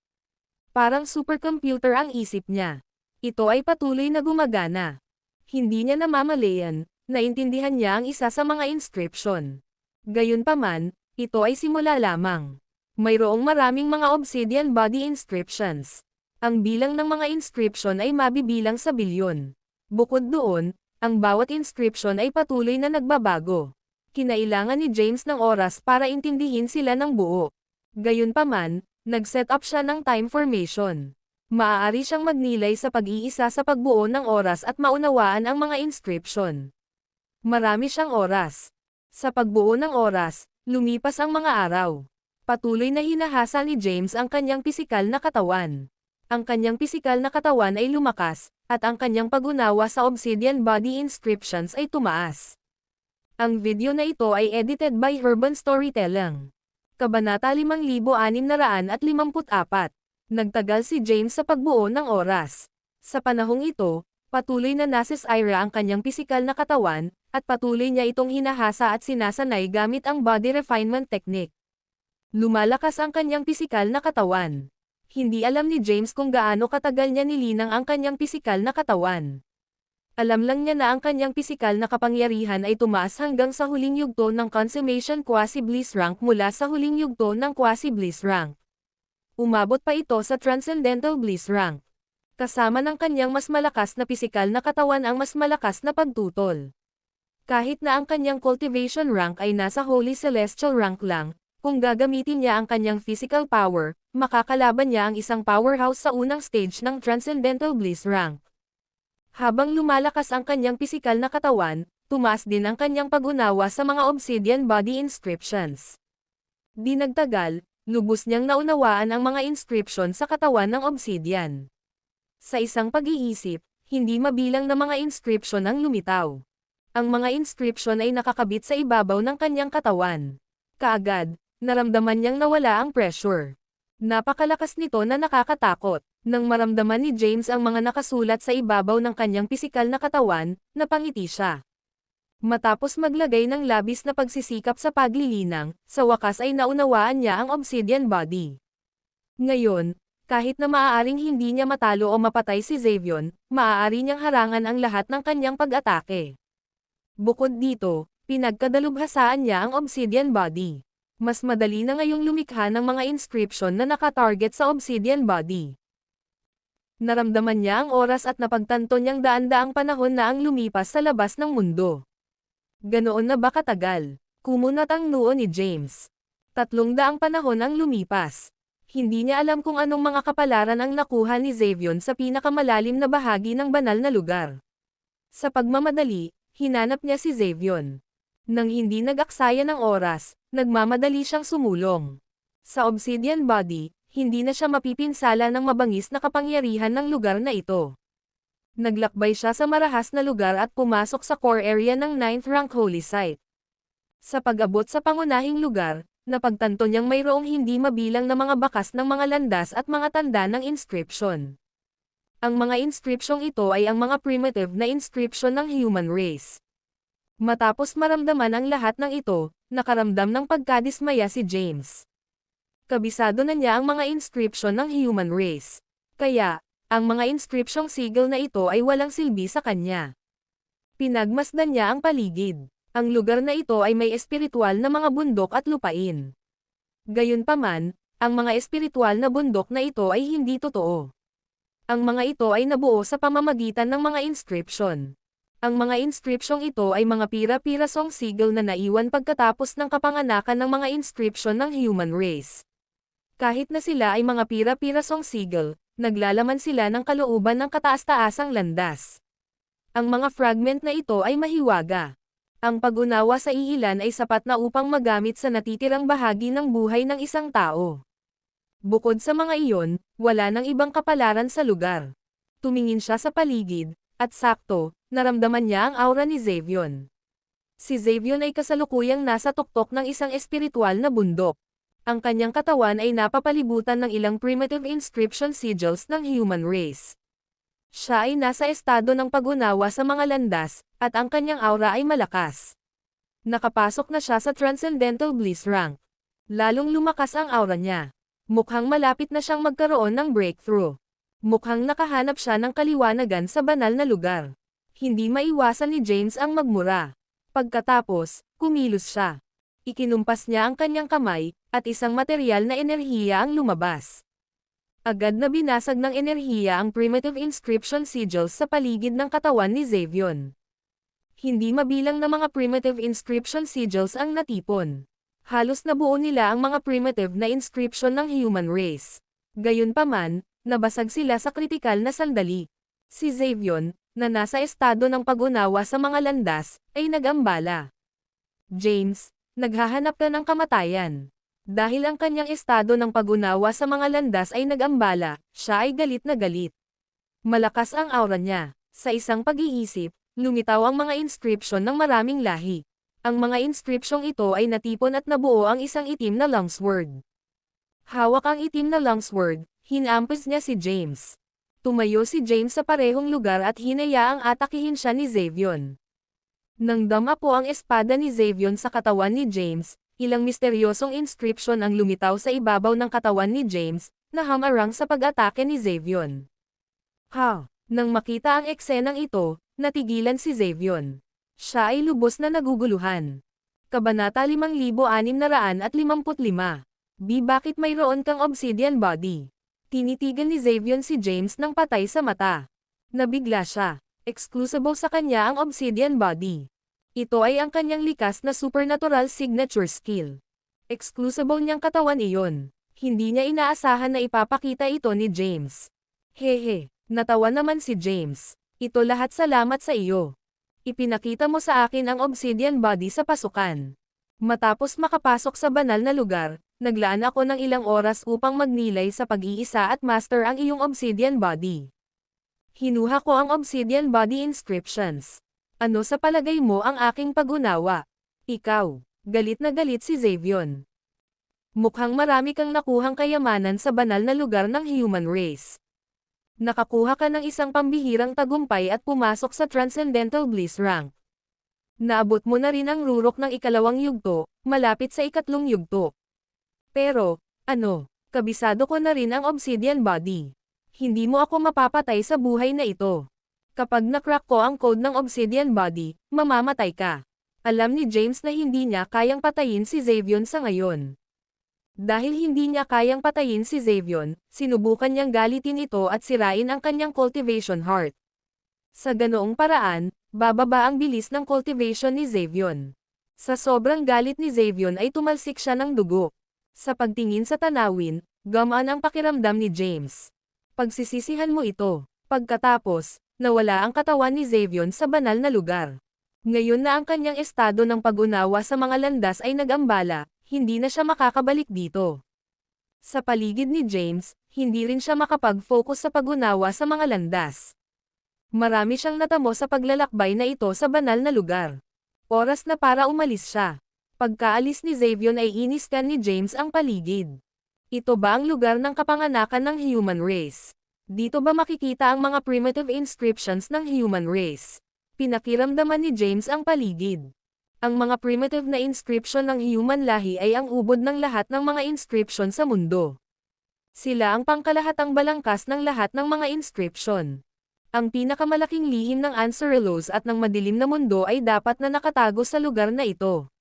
Parang supercomputer ang isip niya. Ito ay patuloy na gumagana. Hindi niya namamalayan, naintindihan niya ang isa sa mga inscription. Gayunpaman, ito ay simula lamang. Mayroong maraming mga obsidian body inscriptions. Ang bilang ng mga inscription ay mabibilang sa bilyon. Bukod doon, ang bawat inscription ay patuloy na nagbabago. Kinailangan ni James ng oras para intindihin sila ng buo. Gayunpaman, nag-set up siya ng time formation. Maaari siyang magnilay sa pag-iisa sa pagbuo ng oras at maunawaan ang mga inscription. Marami siyang oras. Sa pagbuo ng oras, lumipas ang mga araw. Patuloy na hinahasa ni James ang kanyang pisikal na katawan. Ang kanyang pisikal na katawan ay lumakas, at ang kanyang pag-unawa sa obsidian body inscriptions ay tumaas. Ang video na ito ay edited by Urban Storytelling. Kabanata 5654. Nagtagal si James sa pagbuo ng oras. Sa panahong ito, patuloy na nasisira ang kanyang pisikal na katawan, at patuloy niya itong hinahasa at sinasanay gamit ang body refinement technique. Lumalakas ang kanyang pisikal na katawan. Hindi alam ni James kung gaano katagal niya nilinang ang kanyang pisikal na katawan. Alam lang niya na ang kanyang pisikal na kapangyarihan ay tumaas hanggang sa huling yugto ng Consummation Quasi-Bliss rank mula sa huling yugto ng Quasi-Bliss rank. Umabot pa ito sa Transcendental Bliss rank. Kasama ng kanyang mas malakas na pisikal na katawan ang mas malakas na pagtutol. Kahit na ang kanyang cultivation rank ay nasa Holy Celestial rank lang, kung gagamitin niya ang kanyang physical power, makakalaban niya ang isang powerhouse sa unang stage ng Transcendental Bliss rank. Habang lumalakas ang kanyang pisikal na katawan, tumaas din ang kanyang pag-unawa sa mga obsidian body inscriptions. Di nagtagal, lubos niyang naunawaan ang mga inscription sa katawan ng obsidian. Sa isang pag-iisip, hindi mabilang na mga inscription ang lumitaw. Ang mga inscription ay nakakabit sa ibabaw ng kanyang katawan. Kaagad, naramdaman niyang nawala ang pressure. Napakalakas nito na nakakatakot. Nang maramdaman ni James ang mga nakasulat sa ibabaw ng kanyang pisikal na katawan, napangiti siya. Matapos maglagay ng labis na pagsisikap sa paglilinang, sa wakas ay naunawaan niya ang obsidian body. Ngayon, kahit na maaaring hindi niya matalo o mapatay si Xavion, maaari niyang harangan ang lahat ng kanyang pag-atake. Bukod dito, pinagkadalubhasaan niya ang obsidian body. Mas madali na ngayong lumikha ng mga inscription na nakatarget sa obsidian body. Naramdaman niya ang oras at napagtanto niyang daan-daang panahon na ang lumipas sa labas ng mundo. Ganoon na ba katagal? Kumunat ang noo ni James. 300 panahon ang lumipas. Hindi niya alam kung anong mga kapalaran ang nakuha ni Xavion sa pinakamalalim na bahagi ng banal na lugar. Sa pagmamadali, hinanap niya si Xavion. Nang hindi nag-aksaya ng oras, nagmamadali siyang sumulong. Sa obsidian body, hindi na siya mapipinsala ng mabangis na kapangyarihan ng lugar na ito. Naglakbay siya sa marahas na lugar at pumasok sa core area ng 9th rank holy site. Sa pag-abot sa pangunahing lugar, napagtanto niyang mayroong hindi mabilang na mga bakas ng mga landas at mga tanda ng inscription. Ang mga inscripsyong ito ay ang mga primitive na inscription ng human race. Matapos maramdaman ang lahat ng ito, nakaramdam ng pagkadismaya si James. Kabisado na niya ang mga inscription ng human race. Kaya, ang mga inscripsyong sigil na ito ay walang silbi sa kanya. Pinagmasdan niya ang paligid. Ang lugar na ito ay may espiritual na mga bundok at lupain. Gayunpaman, ang mga espiritual na bundok na ito ay hindi totoo. Ang mga ito ay nabuo sa pamamagitan ng mga inscription. Ang mga inscripsyong ito ay mga pira-pirasong sigil na naiwan pagkatapos ng kapanganakan ng mga inscription ng human race. Kahit na sila ay mga pira-pirasong sigil, naglalaman sila ng kalooban ng kataas-taasang landas. Ang mga fragment na ito ay mahiwaga. Ang pag-unawa sa iilan ay sapat na upang magamit sa natitirang bahagi ng buhay ng isang tao. Bukod sa mga iyon, wala nang ibang kapalaran sa lugar. Tumingin siya sa paligid, at sakto, naramdaman niya ang aura ni Xavion. Si Xavion ay kasalukuyang nasa tuktok ng isang espiritual na bundok. Ang kanyang katawan ay napapalibutan ng ilang primitive inscription sigils ng human race. Siya ay nasa estado ng pag-unawa sa mga landas, at ang kanyang aura ay malakas. Nakapasok na siya sa Transcendental Bliss rank. Lalong lumakas ang aura niya. Mukhang malapit na siyang magkaroon ng breakthrough. Mukhang nakahanap siya ng kaliwanagan sa banal na lugar. Hindi maiwasan ni James ang magmura. Pagkatapos, kumilos siya. Ikinumpas niya ang kanyang kamay, at isang materyal na enerhiya ang lumabas. Agad na binasag ng enerhiya ang primitive inscription sigils sa paligid ng katawan ni Xavion. Hindi mabilang na mga primitive inscription sigils ang natipon. Halos nabuo nila ang mga primitive na inscription ng human race. Gayunpaman, nabasag sila sa kritikal na sandali. Si Xavion, na nasa estado ng pag-unawa sa mga landas, ay nag-ambala. James, naghahanap ka ng kamatayan. Dahil ang kanyang estado ng pag-unawa sa mga landas ay nag-ambala, siya ay galit na galit. Malakas ang aura niya. Sa isang pag-iisip, lumitaw ang mga inscription ng maraming lahi. Ang mga inscripsyong ito ay natipon at nabuo ang isang itim na longsword. Hawak ang itim na longsword, hinampas niya si James. Tumayo si James sa parehong lugar at hinayaang atakihin siya ni Xavion. Nang dama po ang espada ni Xavion sa katawan ni James, ilang misteryosong inscription ang lumitaw sa ibabaw ng katawan ni James, na hamarang sa pag-atake ni Xavion. Nang makita ang eksenang ito, natigilan si Xavion. Siya ay lubos na naguguluhan. Kabanata 5655. Bakit mayroon kang obsidian body? Tinitigan ni Xavion si James ng patay sa mata. Nabigla siya. Exclusive sa kanya ang obsidian body. Ito ay ang kanyang likas na supernatural signature skill. Exclusive niyang katawan iyon. Hindi niya inaasahan na ipapakita ito ni James. Hehe, natawa naman si James. Ito lahat salamat sa iyo. Ipinakita mo sa akin ang obsidian body sa pasukan. Matapos makapasok sa banal na lugar, naglaan ako ng ilang oras upang magnilay sa pag-iisa at master ang iyong obsidian body. Hinuha ko ang obsidian body inscriptions. Ano sa palagay mo ang aking pag-unawa? Ikaw, galit na galit si Xavion. Mukhang marami kang nakuhang kayamanan sa banal na lugar ng human race. Nakakuha ka ng isang pambihirang tagumpay at pumasok sa Transcendental Bliss rank. Naabot mo na rin ang rurok ng ikalawang yugto, malapit sa ikatlong yugto. Pero, kabisado ko na rin ang obsidian body. Hindi mo ako mapapatay sa buhay na ito. Kapag nakrak ko ang code ng obsidian body, mamamatay ka. Alam ni James na hindi niya kayang patayin si Xavion sa ngayon. Dahil hindi niya kayang patayin si Xavion, sinubukan niyang galitin ito at sirain ang kanyang cultivation heart. Sa ganoong paraan, bababa ang bilis ng cultivation ni Xavion. Sa sobrang galit ni Xavion ay tumalsik siya ng dugo. Sa pagtingin sa tanawin, gumaan ang pakiramdam ni James. Pagsisisihan mo ito. Pagkatapos, nawala ang katawan ni Xavion sa banal na lugar. Ngayon na ang kanyang estado ng pag-unawa sa mga landas ay nag-ambala, hindi na siya makakabalik dito. Sa paligid ni James, hindi rin siya makapag-focus sa pag-unawa sa mga landas. Marami siyang natamo sa paglalakbay na ito sa banal na lugar. Oras na para umalis siya. Pagkaalis ni Xavion ay iniskan ni James ang paligid. Ito ba ang lugar ng kapanganakan ng human race? Dito ba makikita ang mga primitive inscriptions ng human race? Pinakiramdaman ni James ang paligid. Ang mga primitive na inscription ng human lahi ay ang ubod ng lahat ng mga inscription sa mundo. Sila ang pangkalahatang balangkas ng lahat ng mga inscription. Ang pinakamalaking lihim ng Anserelos at ng madilim na mundo ay dapat na nakatago sa lugar na ito.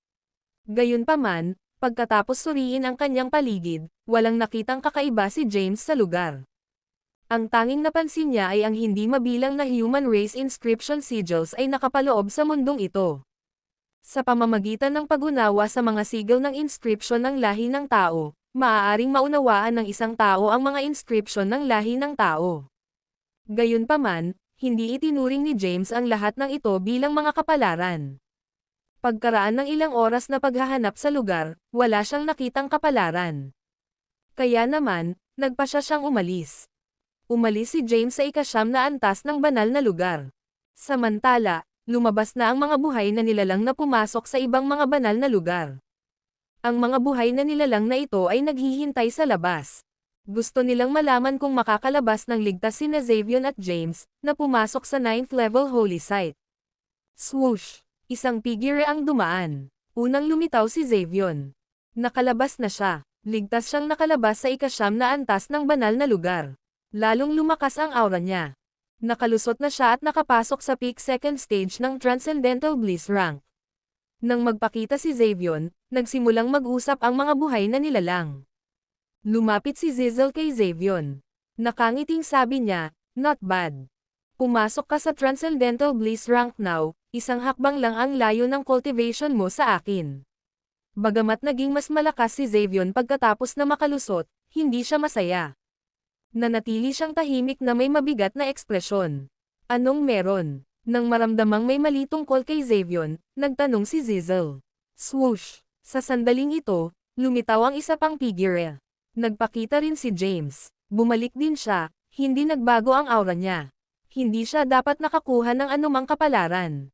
Gayunpaman, pagkatapos suriin ang kanyang paligid, walang nakitang kakaiba si James sa lugar. Ang tanging napansin niya ay ang hindi mabilang na human race inscription sigils ay nakapaloob sa mundong ito. Sa pamamagitan ng pag-unawa sa mga sigil ng inscription ng lahi ng tao, maaaring maunawaan ng isang tao ang mga inscription ng lahi ng tao. Gayunpaman, hindi itinuring ni James ang lahat ng ito bilang mga kapalaran. Pagkaraan ng ilang oras na paghahanap sa lugar, wala siyang nakitang kapalaran. Kaya naman, nagpa siya siyang umalis. Umalis si James sa ika-9 na antas ng banal na lugar. Samantala, lumabas na ang mga buhay na nilalang na pumasok sa ibang mga banal na lugar. Ang mga buhay na nilalang na ito ay naghihintay sa labas. Gusto nilang malaman kung makakalabas ng ligtas sina Xavion at James, na pumasok sa 9th level holy site. Swoosh! Isang figure ang dumaan. Unang lumitaw si Xavion. Nakalabas na siya. Ligtas siyang nakalabas sa ika-9 na antas ng banal na lugar. Lalong lumakas ang aura niya. Nakalusot na siya at nakapasok sa peak second stage ng Transcendental Bliss rank. Nang magpakita si Xavion, nagsimulang mag-usap ang mga buhay na nilalang. Lumapit si Zizzle kay Xavion. Nakangiting sabi niya, "Not bad. Pumasok ka sa Transcendental Bliss rank now, isang hakbang lang ang layo ng cultivation mo sa akin." Bagamat naging mas malakas si Xavion pagkatapos na makalusot, hindi siya masaya. Nanatili siyang tahimik na may mabigat na ekspresyon. "Anong meron?" Nang maramdamang may mali tungkol kay Xavion, nagtanong si Zizzle. Swoosh! Sa sandaling ito, lumitaw ang isa pang figure. Nagpakita rin si James. Bumalik din siya, hindi nagbago ang aura niya. Hindi siya dapat nakakuha ng anumang kapalaran.